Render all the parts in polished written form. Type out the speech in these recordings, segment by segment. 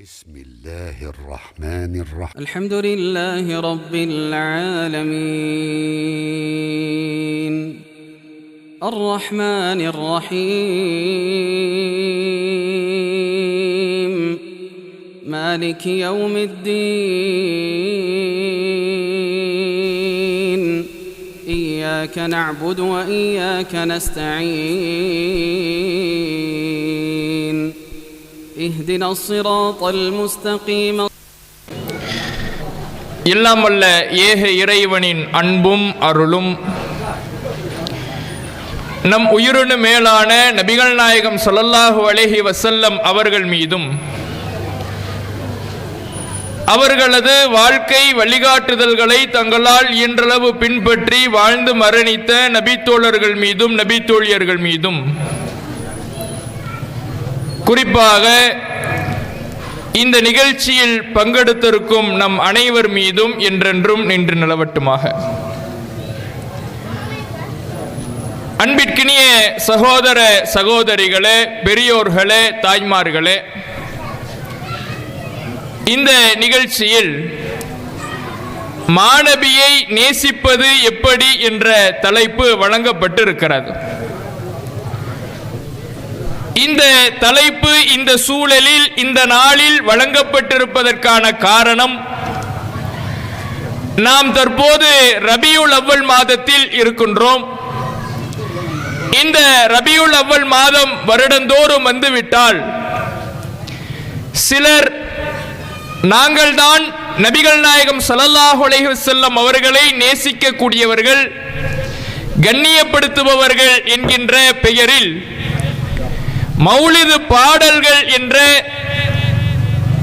بسم الله الرحمن الرحيم الحمد لله رب العالمين الرحمن الرحيم مالك يوم الدين إياك نعبد وإياك نستعين اهدنا الصراط المستقيم. எல்லாம் வல்ல ஏக இறைவனின் அன்பும் அருளும் நம் உயிரினு மேலான நபிகள் நாயகம் ஸல்லல்லாஹு அலைஹி வஸல்லம் அவர்கள் மீதும் அவர்களது வாழ்க்கை வழிகாட்டுதல்களை தங்களால் இயன்றளவு பின்பற்றி வாழ்ந்து மரணித்த நபித்தோழர்கள் மீதும் நபித்தோழியர்கள் மீதும் குறிப்பாக இந்த நிகழ்ச்சியில் பங்கெடுத்திருக்கும் நம் அனைவர் மீதும் என்றென்றும் நின்று நிலவட்டுமாக. அன்பிற்கினிய சகோதர சகோதரிகளே, பெரியோர்களே, தாய்மார்களே, இந்த நிகழ்ச்சியில் மாணவியை நேசிப்பது எப்படி என்ற தலைப்பு வழங்கப்பட்டிருக்கிறது. இந்த தலைப்பு இந்த சூழலில் இந்த நாளில் வழங்கப்பட்டிருப்பதற்கான காரணம், நாம் தற்போது ரபியுல் அவ்வல் மாதத்தில் இருக்கின்றோம். இந்த ரபியுல் அவ்வல் மாதம் வருடந்தோறும் வந்துவிட்டால் சிலர் நாங்கள் தான் நபிகள் நாயகம் ஸல்லல்லாஹு அலைஹி வஸல்லம் அவர்களை நேசிக்க கூடியவர்கள், கண்ணியப்படுத்துபவர்கள் என்கின்ற பெயரில் மௌலிது பாடல்கள் என்ற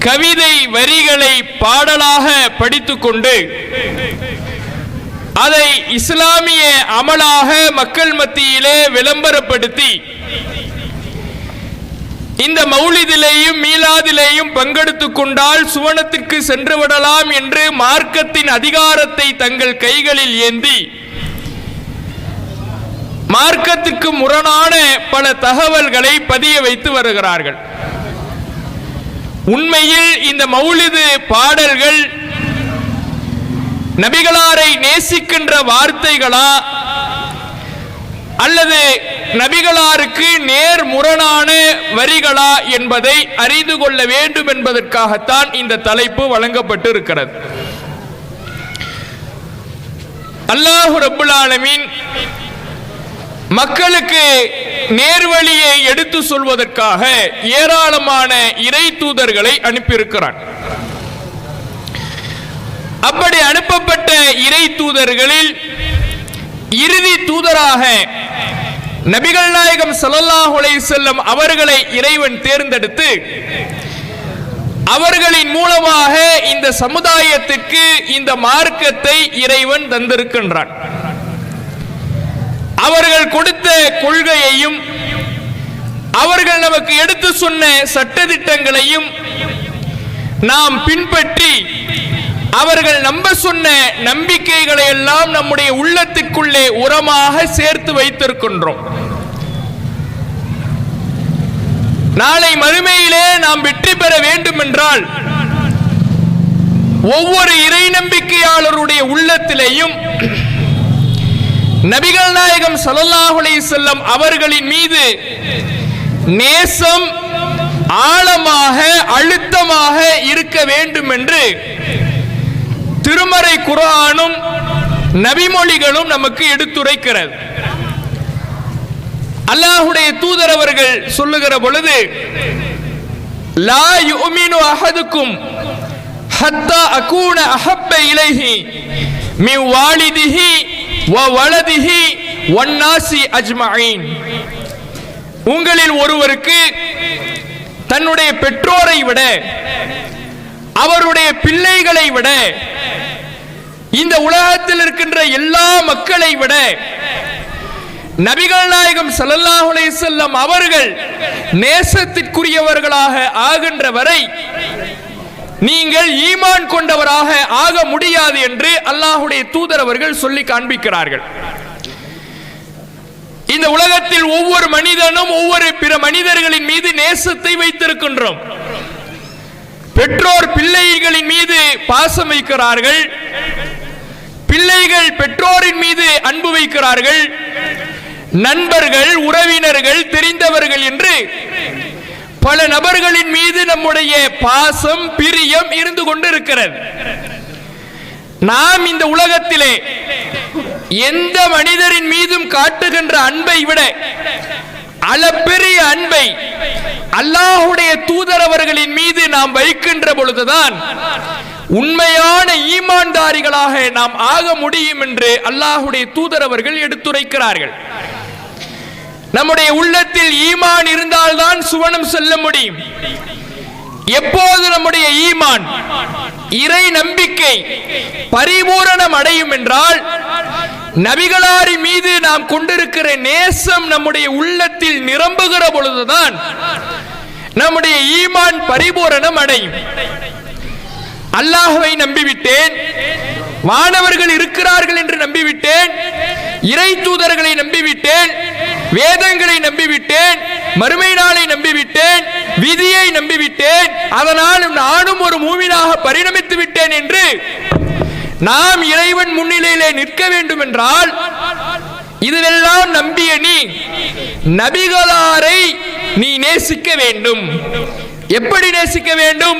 கவிதை வரிகளை பாடலாக படித்துக்கொண்டு அதை இஸ்லாமிய அமலாக மக்கள் மத்தியிலே விளம்பரப்படுத்தி இந்த மௌலிதிலேயும் மீலாதிலேயும் பங்கெடுத்துக் கொண்டால் சுவனத்திற்கு சென்று விடலாம் என்று மார்க்கத்தின் அதிகாரத்தை தங்கள் கைகளில் ஏந்தி மார்க்கத்துக்கு முரணான பல தகவல்களை பதிய வைத்து வருகிறார்கள். உண்மையில் இந்த மௌலிது பாடல்கள் நபிகளாரை நேசிக்கின்ற வார்த்தைகளா அல்லது நபிகளாருக்கு நேர் முரணான வரிகளா என்பதை அறிந்து கொள்ள வேண்டும் என்பதற்காகத்தான் இந்த தலைப்பு வழங்கப்பட்டு இருக்கிறது. அல்லாஹ் ரப்புல் ஆலமீன் மக்களுக்கு நேர்வழியை எடுத்து சொல்வதற்காக ஏராளமான இறை தூதர்களை அனுப்பியிருக்கிறார். அப்படி அனுப்பப்பட்ட இறை தூதர்களில் இறுதி தூதராக நபிகள் நாயகம் ஸல்லல்லாஹு அலைஹி வஸல்லம் அவர்களை இறைவன் தேர்ந்தெடுத்து அவர்களின் மூலமாக இந்த சமுதாயத்திற்கு இந்த மார்க்கத்தை இறைவன் தந்திருக்கின்றான். அவர்கள் கொடுத்த கொள்கையையும் அவர்கள் நமக்கு எடுத்து சொன்ன சட்டதிட்டங்களையும் நாம் பின்பற்றி அவர்கள் நம்ப சொன்ன நம்பிக்கைகளை எல்லாம் நம்முடைய உள்ளத்துக்குள்ளே உரமாக சேர்த்து வைத்திருக்கின்றோம். நாளை மறுமையிலே நாம் வெற்றி பெற வேண்டும் என்றால் ஒவ்வொரு இறை நம்பிக்கையாளருடைய உள்ளத்திலேயும் நபிகள் நாயகம் ஸல்லல்லாஹு அலைஹி வஸல்லம் அவர்களின் மீது நேசம் ஆழமாக அழுத்தமாக இருக்க வேண்டும் என்று திருமறை குர்ஆனும் நபிமொழிகளும் நமக்கு எடுத்துரைக்கிறது. அல்லாஹ்வுடைய தூதர் அவர்கள் சொல்லுகிற பொழுது, லா யுமினு அஹதுக்கும் ஹத்தா அகூன அஹப்ப இலைஹி மின் வாலிதிஹி வலதிஹி வன்னாசி அஜ்மஈன். உங்களில் ஒருவருக்கு தன்னுடைய பெற்றோரை விட அவருடைய பிள்ளைகளை விட இந்த உலகத்தில் இருக்கின்ற எல்லா மக்களை விட நபிகள் நாயகம் ஸல்லல்லாஹு அலைஹி வஸல்லம் அவர்கள் நேசத்திற்குரியவர்களாக ஆகின்ற வரை நீங்கள் ஈமான் கொண்டவராக ஆக முடியாது என்று அல்லாஹ்வுடைய தூதர் அவர்கள் சொல்லி காண்பிக்கிறார்கள். இந்த உலகத்தில் ஒவ்வொரு மனிதனும் ஒவ்வொரு பிற மனிதர்களின் மீது நேசத்தை வைத்திருக்கின்றோம். பெற்றோர் பிள்ளைகளின் மீது பாசம் வைக்கிறார்கள், பிள்ளைகள் பெற்றோரின் மீது அன்பு வைக்கிறார்கள், நண்பர்கள், உறவினர்கள், தெரிந்தவர்கள் என்று பல நபர்களின் மீது நம்முடைய பாசம், பிரியம் இருந்து கொண்டிருக்கிறது. நாம் இந்த உலகத்திலே எந்த மனிதரின் மீதும் காட்டுகின்ற அன்பை விட அளப்பெரிய அன்பை அல்லாஹ்வுடைய தூதர் அவர்களின் மீது நாம் வைக்கின்ற பொழுதுதான் உண்மையான ஈமான்தாரிகளாக நாம் ஆக முடியும் என்று அல்லாஹ்வுடைய தூதர் அவர்கள் எடுத்துரைக்கிறார்கள். நம்முடைய உள்ளத்தில் ஈமான் இருந்தால்தான் சுவனம் செல்ல முடியும். எப்போது நம்முடைய ஈமான், இறை நம்பிக்கை பரிபூரணம் அடையும் என்றால், நபிகளாரி மீது நாம் கொண்டிருக்கிற நேசம் நம்முடைய உள்ளத்தில் நிரம்புகிற பொழுதுதான் நம்முடைய ஈமான் பரிபூரணம் அடையும். அல்லாஹ்வை நம்பிவிட்டேன், வானவர்கள் இருக்கிறார்கள் என்று நம்பிவிட்டேன், இறை தூதர்களை நம்பிவிட்டேன், வேதங்களை நம்பிவிட்டேன், மறுமை நாளை நம்பிவிட்டேன், விதியை நம்பிவிட்டேன், அதனால் நானும் ஒரு மூமினாக பரிணமித்து விட்டேன் என்று நாம் இறைவன் முன்னிலையிலே நிற்க வேண்டும் என்றால், இதெல்லாம் நம்பிய நீ நபிகளாரை நீ நேசிக்க வேண்டும். எப்படி நேசிக்க வேண்டும்?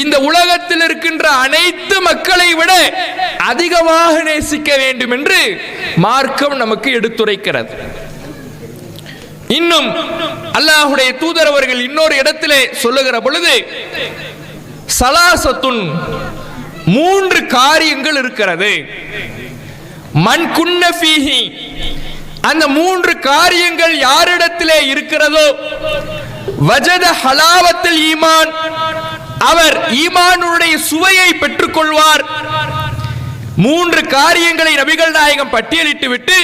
இந்த உலகத்தில் இருக்கின்ற அனைத்து மக்களை விட அதிகமாக நேசிக்க வேண்டும் என்று மார்க்கம் நமக்கு எடுத்துரைக்கிறது. இன்னும் அல்லாஹ்வுடைய தூதர் அவர்கள் இன்னொரு இடத்திலே சொல்லுகிற பொழுது, சலாசத்துன், 3 காரியங்கள் இருக்கிறது. மன் குன்ன ஃபீஹி, அந்த 3 காரியங்கள் யாரிடத்திலே இருக்கிறதோ, வஜத ஹலாவத்துல் ஈமான், அவர் ஈமானுடைய சுவையை பெற்றுக் கொள்வார். 3 காரியங்களை நபிகள் நாயகம் பட்டியலிட்டு விட்டு,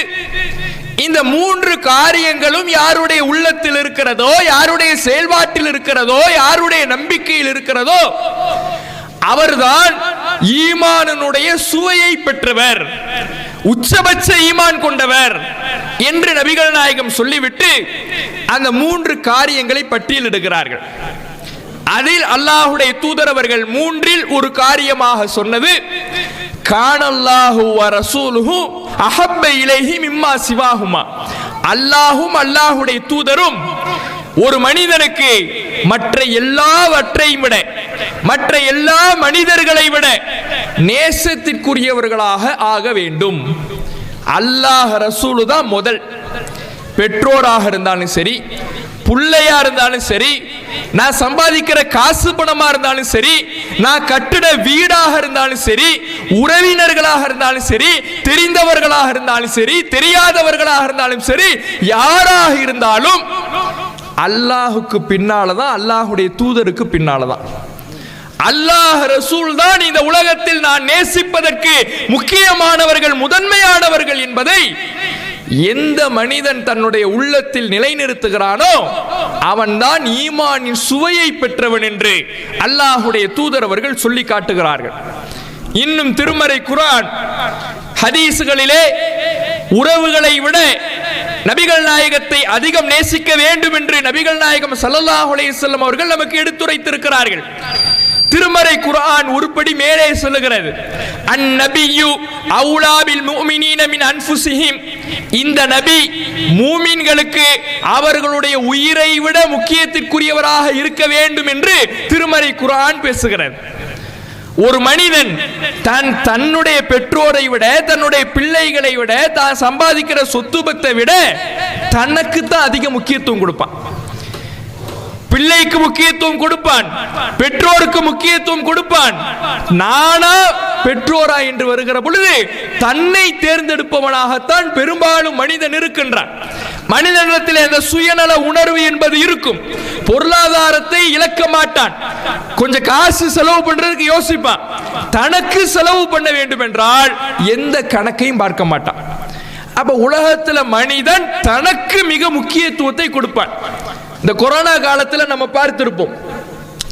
இந்த 3 காரியங்களும் யாருடைய உள்ளத்தில் இருக்கிறதோ, யாருடைய செயல்பாட்டில் இருக்கிறதோ, யாருடைய நம்பிக்கையில் இருக்கிறதோ, அவர்தான் ஈமானுடைய சுவையை பெற்றவர், உச்சபட்ச ஈமான் கொண்டவர் என்று நபிகள் நாயகம் சொல்லிவிட்டு அந்த 3 காரியங்களை பட்டியலிடுகிறார்கள். அதில் அல்லாஹ்வுடைய தூதர் அவர்கள் 3இல் ஒரு காரியமாக சொன்னது, கானல்லாஹு வ ரசூலுஹு அஹப்ப இலைஹி மிம்மா சிவாஹுமா, அல்லாஹும் அல்லாஹ்வுடைய தூதரும் ஒரு மனிதனுக்கு மற்ற எல்லாவற்றையும் விட, மற்ற எல்லா மனிதர்களை விட நேசத்திற்குரியவர்களாக ஆக வேண்டும். அல்லாஹ் ரசூலு தான் முதல். பெற்றோராக இருந்தாலும் சரி, புள்ளையா இருந்தாலும் சரி, நான் சம்பாதிக்கிற காசு பணமா இருந்தாலும் சரி, நான் கட்டிட வீடாக இருந்தாலும் சரி, உறவினர்களாக இருந்தாலும் சரி, தெரிந்தவர்களாக இருந்தாலும் சரி, தெரியாதவர்களாக இருந்தாலும் சரி, யாராக இருந்தாலும் அல்லாஹுக்கு பின்னாலதான், அல்லாஹுடைய தூதருக்கு பின்னாலதான். அல்லாஹ் ரசூல் தான் இந்த உலகத்தில் நான் நேசிப்பதற்கு முக்கியமானவர்கள், முதன்மையானவர்கள் என்பதை எந்த மனிதன் தன்னுடைய உள்ளத்தில் நிலைநிறுத்துகிறானோ அவன்தான் ஈமானின் சுவையை பெற்றவன் என்று அல்லாஹுடைய தூதர் அவர்கள் சொல்லி காட்டுகிறார்கள். இன்னும் திருமறை குர்ஆன் ஹதீஸ்களிலே உறவுகளை விட நபிகள் நாயகத்தை அதிகம் நேசிக்க வேண்டும் என்று நபிகள் நாயகம் ஸல்லல்லாஹு அலைஹி வஸல்லம் அவர்கள் நமக்கு எடுத்துரைத்திருக்கிறார்கள். திருமறை குர்ஆன் உருப்படி மேலே சொல்லுகிறது, அந்நபியு அவுலா பில் முஃமினீன மின் அன்ஃபுஸிஹிம், இந்த நபி மூமின்களுக்கு அவர்களுடைய உயிரை விட முக்கியத்திற்குரியவராக இருக்க வேண்டும் என்று திருமறை குர்ஆன் பேசுகிறது. ஒரு மனிதன் தன்னுடைய பெற்றோரை விட, தன்னுடைய பிள்ளைகளை விட, தான் சம்பாதிக்கிற சொத்து பத்தை விட தனக்கு தான் அதிக முக்கியத்துவம் கொடுப்பான். பிள்ளைக்கு முக்கியத்துவம் கொடுப்பான், பெற்றோருக்கு முக்கியத்துவம் கொடுப்பான். நானா பெற்றோரா என்று வருகிற பொழுது தன்னை தேர்ந்தெடுப்பவனாகத்தான் பெரும்பாலும் மனிதன் இருக்கின்றான். மனிதனிடத்தில் அந்த சுயநல உணர்வு என்பது இருக்கும். பொருளாதாரத்தை இழக்க மாட்டான், கொஞ்சம் காசு செலவு பண்றதுக்கு யோசிப்பான். தனக்கு செலவு பண்ண வேண்டும் என்றால் எந்த கணக்கையும் பார்க்க மாட்டான். அப்ப உலகத்துல மனிதன் தனக்கு மிக முக்கியத்துவத்தை கொடுப்பான். இந்த கொரோனா காலத்தில் நம்ம பார்த்திருப்போம்,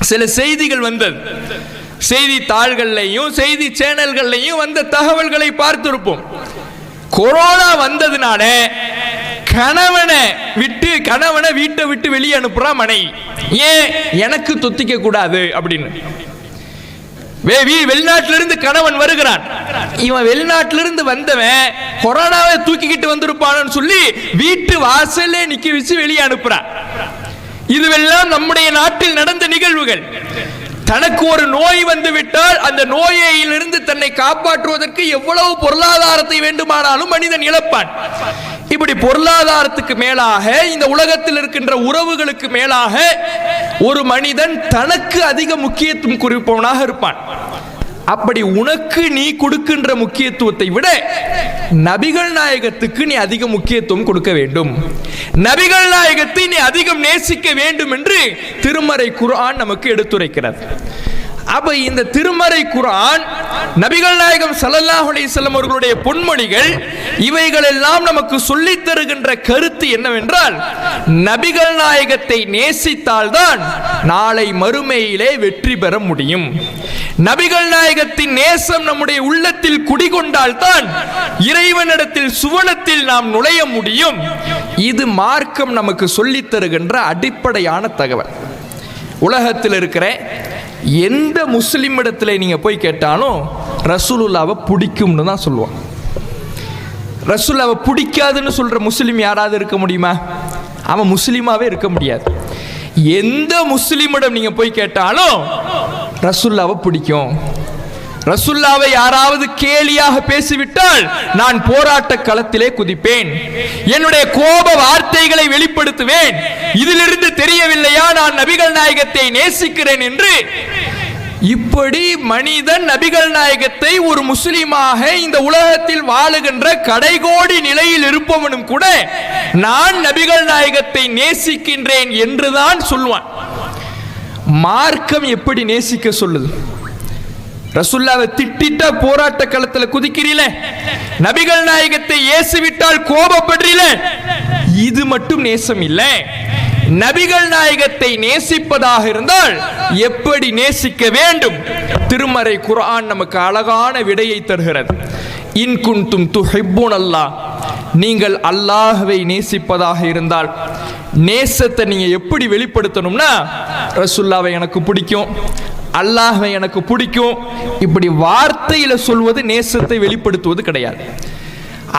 சில செய்திகள் வந்தது, செய்தித்தாள்கள்லையும் செய்தி சேனல்கள்லையும் வந்த தகவல்களை பார்த்திருப்போம். கொரோனா வந்ததுனால கணவனை விட்டு விட்டு கணவனை வீட்டை விட்டு வெளியே அனுப்புறா மனைவி. ஏன்? எனக்கு தொத்திக்க கூடாது அப்படின்னு. வெளிநாட்டிலிருந்து கணவன் வருகிறான். இவன் வெளிநாட்டிலிருந்து வந்தவன் கொரோனாவை தூக்கிக்கிட்டு வந்திருப்பான்னு சொல்லி வீட்டு வாசல்ல நிக்க வச்சு வெளியே அனுப்புறான். இதுவெல்லாம் நம்முடைய நாட்டில் நடந்த நிகழ்வுகள். தனக்கு ஒரு நோய் வந்து விட்டால் அந்த நோயிலிருந்து தன்னை காப்பாற்றுவதற்கு எவ்வளவு பொருளாதாரத்தை வேண்டுமானாலும் மனிதன் இழப்பான். இப்படி பொருளாதாரத்துக்கு மேலாக இந்த உலகத்தில் இருக்கின்ற உறவுகளுக்கு மேலாக ஒரு மனிதன் தனக்கு அதிக முக்கியத்துவம் குறிப்பவனாக இருப்பான். அப்படி உனக்கு நீ கொடுக்கின்ற முக்கியத்துவத்தை விட நபிகள் நாயகத்துக்கு நீ அதிக முக்கியத்துவம் கொடுக்க வேண்டும். நபிகள் நாயகத்தை நீ அதிகம் நேசிக்க வேண்டும் என்று திருமறை குர்ஆன் நமக்கு எடுத்துரைக்கிறது. அப்ப இந்த திருமறை குர்ஆன், நபிகள் நாயகம் ஸல்லல்லாஹு அலைஹி வஸல்லம் அவர்களுடைய பொன்மொழிகள், இவைகள் எல்லாம் நமக்கு சொல்லித் தருகின்ற கருத்து என்னவென்றால், நபிகள் நாயகத்தை நேசித்தால்தான் நாளை மறுமையிலே வெற்றி பெற முடியும். நபிகள் நாயகத்தின் நேசம் நம்முடைய உள்ளத்தில் குடிகொண்டால்தான் இறைவனிடத்தில் சுவனத்தில் நாம் நுழைய முடியும். இது மார்க்கம் நமக்கு சொல்லித் தருகின்ற அடிப்படையான தகவல். உலகத்தில் இருக்கிற எந்த முஸ்லிம் இடத்துல நீங்க போய் கேட்டாலும் ரசூலுல்லாவை பிடிக்கும்னு தான் சொல்லுவான். ரசூலுல்லாவை பிடிக்காதுன்னு சொல்ற முஸ்லிம் யாராவது இருக்க முடியுமா? அவன் முஸ்லிமாவே இருக்க முடியாது. எந்த முஸ்லிமிடம் நீங்க போய் கேட்டாலும் ரசூலுல்லாவை பிடிக்கும். ரசூலுல்லாவை யாராவது கேலியாக பேசிவிட்டால் நான் போராட்ட களத்திலே குதிப்பேன், என்னுடைய கோப வார்த்தைகளை வெளிப்படுத்துவேன். இதிலிருந்து தெரியவில்லையா நான் நபிகள் நாயகத்தை நேசிக்கிறேன் என்று? இப்படி மனிதன் நபிகள் நாயகத்தை ஒரு முஸ்லிமாக இந்த உலகத்தில் வாழுகின்ற கடைகோடி நிலையில் இருப்பவனும் கூட நான் நபிகள் நாயகத்தை நேசிக்கின்றேன் என்றுதான் சொல்வான். மார்க்கம் எப்படி நேசிக்க சொல்லுது? ரசூலுல்லாவை திட்டிட்டா போராட்ட களத்தில் குதிக்கிறீல, நபிகள் நாயகத்தை ஏசிவிட்டால் கோபப்படுறீல, இது மட்டும் நேசம் இல்லை. நபிகள் நாயகத்தை நேசிப்பதாக இருந்தால் எப்படி நேசிக்க வேண்டும்? திருமறை குர்ஆன் நமக்கு அழகான விடையை தருகிறது. இன் குன்தும் துஹிப்பூனல்லாஹ், நீங்கள் அல்லாஹ்வை நேசிப்பதாக இருந்தால் நேசத்தை நீங்க எப்படி வெளிப்படுத்தணும்னா, ரசூலுல்லாவை எனக்கு பிடிக்கும், அல்லாஹ்வை எனக்கு பிடிக்கும், இப்படி வார்த்தையில சொல்வது நேசத்தை வெளிப்படுத்துவது கிடையாது.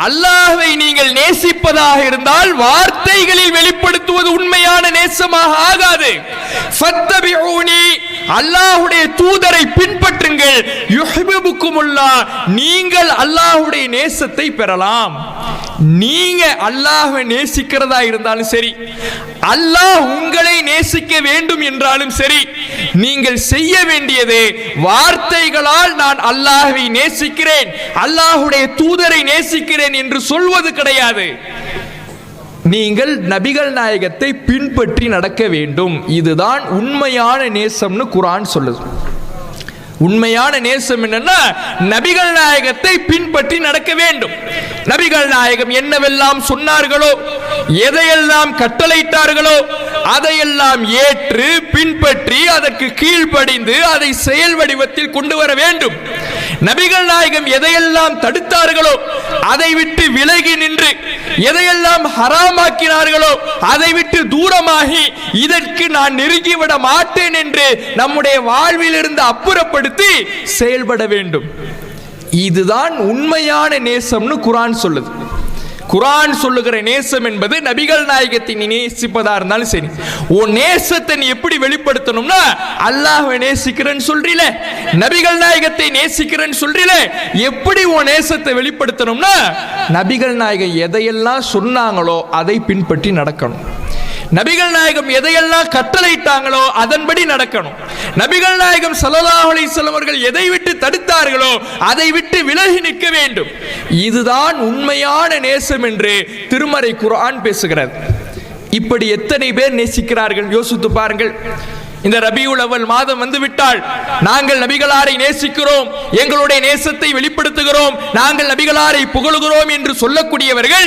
அல்லாஹ்வை நீங்கள் நேசிப்பதாக இருந்தால் வார்த்தைகளில் வெளிப்படுத்துவது உண்மையான நேசமாக ஆகாது. ஃபத்தபிஊனி, அல்லாஹ்வுடைய தூதரை பின்பற்றுங்கள், யுஹிப்புக்குமுல்லாஹ், நீங்கள் அல்லாஹ்வுடைய நேசத்தை பெறலாம். நீங்க அல்லாஹ்வை நேசிக்கிறதா இருந்தாலும் சரி, அல்லாஹ் உங்களை நேசிக்க வேண்டும் என்றாலும் சரி, நீங்கள் செய்ய வேண்டியது வார்த்தைகளால் நான் அல்லாஹ்வை நேசிக்கிறேன், அல்லாஹ்வுடைய தூதரை நேசிக்கிறேன் என்று சொல்வது கிடையாது. நீங்கள் நபிகள் நாயகத்தை பின்பற்றி நடக்க வேண்டும். இதுதான் உண்மையான நேசம்னு குர்ஆன் சொல்லுது. உண்மையான நேசம் என்னன்னா, நபிகள் நாயகத்தை பின்பற்றி நடக்க வேண்டும். நபிகள் நாயகம் என்னவெல்லாம் சொன்னார்களோ, எதையெல்லாம் கட்டளையிட்டார்களோ அதையெல்லாம் ஏற்று பின்பற்றி அதற்கு கீழ்ப்படிந்து அதை செயல் வடிவத்தில் கொண்டு வர வேண்டும். நபிகள் நாயகம் எதையெல்லாம் தடுத்தார்களோ அதை விட்டு விலகி நின்று, எதையெல்லாம் ஹராமாக்கினார்களோ அதை விட்டு தூரமாகி இதற்கு நான் நெருங்கிவிட மாட்டேன் என்று நம்முடைய வாழ்வில் இருந்து அப்புறப்படுத்தி செயல்பட வேண்டும். இதுதான் உண்மையான நேசம்னு குர்ஆன் சொல்லுது. குர்ஆன் சொல்லுகிற நேசம் என்பது நபிகள் நாயகத்தை நீ நேசிப்பதா இருந்தாலும் சரி, உன் நேசத்தை நீ எப்படி வெளிப்படுத்தணும்னா, அல்லாஹ்வை நேசிக்கிறேன்னு சொல்றீல, நபிகள் நாயகத்தை நேசிக்கிறேன்னு சொல்றீல, எப்படி உன் நேசத்தை வெளிப்படுத்தணும்னா, நபிகள் நாயகம் எதையெல்லாம் சொன்னாங்களோ அதை பின்பற்றி நடக்கணும். நபிகள் நாயகம் எதையெல்லாம் கட்டளையிட்டாங்களோ அதன்படி நடக்கணும். நபிகள் நாயகம் ஸல்லல்லாஹு அலைஹி வஸல்லம் அவர்கள் எதை விட்டு தடுத்தார்களோ அதை விட்டு விலகி நிற்க வேண்டும். இதுதான் உண்மையான நேசம் என்று திருமறை குர்ஆன் பேசுகிறது. இப்படி எத்தனை பேர் நேசிக்கிறார்கள் யோசித்து பாருங்கள். இந்த ரபியுல் அவ்வல் மாதம் வந்துவிட்டால் நாங்கள் நபிகளாரை நேசிக்கிறோம், எங்களுடைய நேசத்தை வெளிப்படுத்துகிறோம், நாங்கள் நபிகளாரை புகழுகிறோம் என்று சொல்லக்கூடியவர்கள்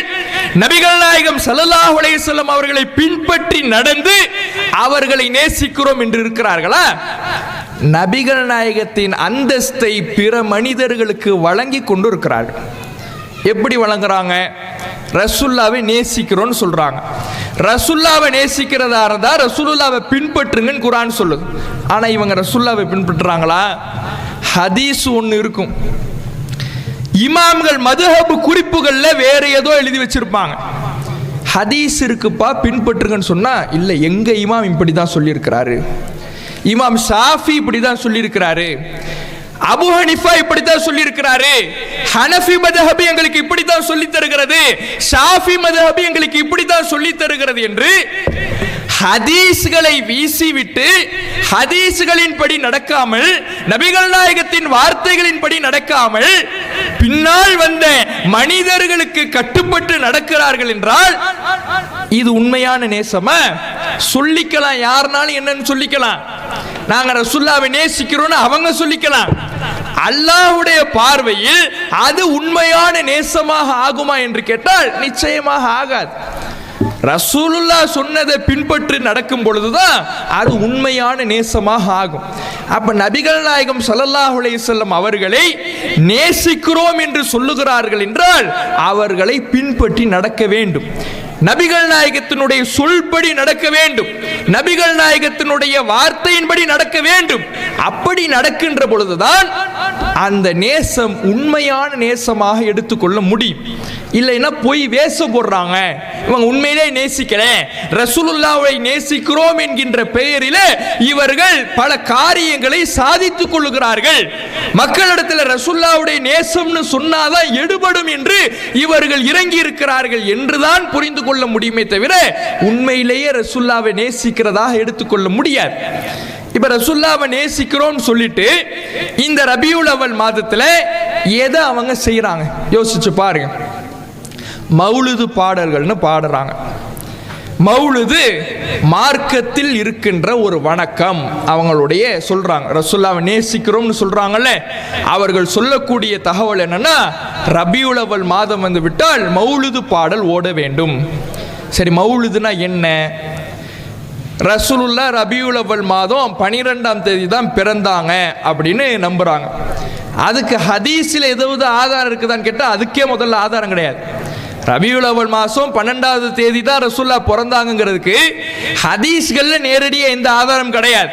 நபிகள் நாயகம் ஸல்லல்லாஹு அலைஹி வஸல்லம் அவர்களை பின்பற்றி நடந்து அவர்களை நேசிக்கிறோம் என்று இருக்கிறார்களா? நபிகள் நாயகத்தின் அந்தஸ்தை பிற மனிதர்களுக்கு வழங்கி கொண்டு இருக்கிறார்கள். எப்படி வழங்குறாங்க? ரசூலுல்லாவை நேசிக்கிறோம்னு சொல்றாங்க. ரசூலுல்லாவை நேசிக்கிறதா இருந்தா ரசூலுல்லாவை பின்பற்றுங்கன்னு குர்ஆன் சொல்லுது. ஆனா இவங்க ரசூலுல்லாவை பின்பற்றுறாங்களா? ஹதீஸ் ஒன்று இருக்கும், இமாம்கள் மதுஹப் குறிப்புகள்ல வேற ஏதோ எழுதி வச்சிருப்பாங்க. ஹதீஸ் இருக்குப்பா பின்பற்றுங்கன்னு சொன்னா இல்ல, எங்க இமாம் இப்படிதான் சொல்லியிருக்கிறாரு, இமாம் ஷாஃபி இப்படிதான் சொல்லியிருக்கிறாரு, அபு ஹனீஃபா இப்படித்தான் சொல்லி இருக்கிறாரு, ஹனஃபி மذஹப் எங்களுக்கு இப்படித்தான் சொல்லி தருகிறது, ஷாஃபி மذஹப் எங்களுக்கு இப்படித்தான் சொல்லி தருகிறது என்று ஹதீஸ்களை வீசிவிட்டு ஹதீஸ்களின்படி நடக்காமல், நபிகள் நாயகத்தின் வார்த்தைகளின்படி நடக்காமல் பின்னால் வந்த மனிதர்களுக்கு கட்டுப்பட்டு நடக்கிறார்கள் என்றால் இது உண்மையான நேசமா? சொல்லிக்கலாம், யாருனாலும் என்னன்னு சொல்லிக்கலாம், நாங்க ரசூலுல்லாவை நேசிக்கிறோம்னு அவங்க சொல்லிக்கலாம். அல்லாஹ்வுடைய பார்வையில் அது உண்மையான நேசமாக ஆகுமா என்று கேட்டால் நிச்சயமாக ஆகாது. ரசூலுல்லாஹ் சொன்னதை பின்பற்றி நடக்கும் பொழுதுதான் அது உண்மையான நேசமாக ஆகும். அப்ப நபிகள் நாயகம் ஸல்லல்லாஹு அலைஹி வஸல்லம் அவர்களை நேசிக்கிறோம் என்று சொல்லுகிறார்கள் என்றால் அவர்களை பின்பற்றி நடக்க வேண்டும், நபிகள் நாயகத்தினுடைய சொல்படி நடக்க வேண்டும், நபிகள் நாயகத்தினுடைய வார்த்தையின்படி நடக்க வேண்டும். அப்படி நடக்கின்ற பொழுதுதான் அந்த நேசம் உண்மையான நேசமாக எடுத்துக்கொள்ள முடியும். இல்லைன்னா போய் வேஷ போடுறாங்க, இவங்க உண்மையிலே நேசிக்கல, ரசூலுல்லாவை நேசிக்கிறோம் என்கின்ற பெயரில் இவர்கள் பல காரியங்களை சாதித்துக் கொள்ளுகிறார்கள். மக்களிடத்தில் ரசூலுல்லாவுடைய நேசம்னு சொன்னாதான் எடுபடும் என்று இவர்கள் இறங்கி இருக்கிறார்கள் என்றுதான் புரிந்து கொள்ள முடியுமே தவிர உண்மையிலேயே ரசூலுல்லாவை நேசிக்கிறதாக எடுத்துக்கொள்ள முடியாது. இப்ப ரசூலுல்லாவை நேசிக்கிறோம் சொல்லிட்டு இந்த ரபியுல் அவ்வல் மாதத்துல எதை அவங்க செய்யறாங்க யோசிச்சு பாருங்க. மௌலிது பாடல்கள்னு பாடுறாங்க. மௌலிது மார்க்கத்தில் இருக்கின்ற ஒரு வணக்கம். அவங்களுடைய சொல்றாங்க, ரசூலுல்லாவை நேசிக்கிறோம்னு சொல்றாங்கல்ல, அவர்கள் சொல்லக்கூடிய தகவல் என்னன்னா ரபியுல் அவ்வல் மாதம் வந்து விட்டால் மௌலிது பாடல் ஓட வேண்டும். சரி, மௌலிதுனா என்ன? ரசூலுல்லாஹ் ரபியுல் அவ்வல் மாதம் 12ஆம் தேதி தான் பிறந்தாங்க அப்படின்னு நம்புறாங்க. அதுக்கு ஹதீஸில் ஏதாவது ஆதாரம் இருக்குதான்னு கேட்டால் அதுக்கே முதல்ல ஆதாரம் கிடையாது. ரபியுல் அவ்வல் மாதம் 12ஆவது தேதி தான் ரசூலுல்லாஹ் பிறந்தாங்கிறதுக்கு ஹதீஸ்கள்ல நேரடியாக எந்த ஆதாரம் கிடையாது.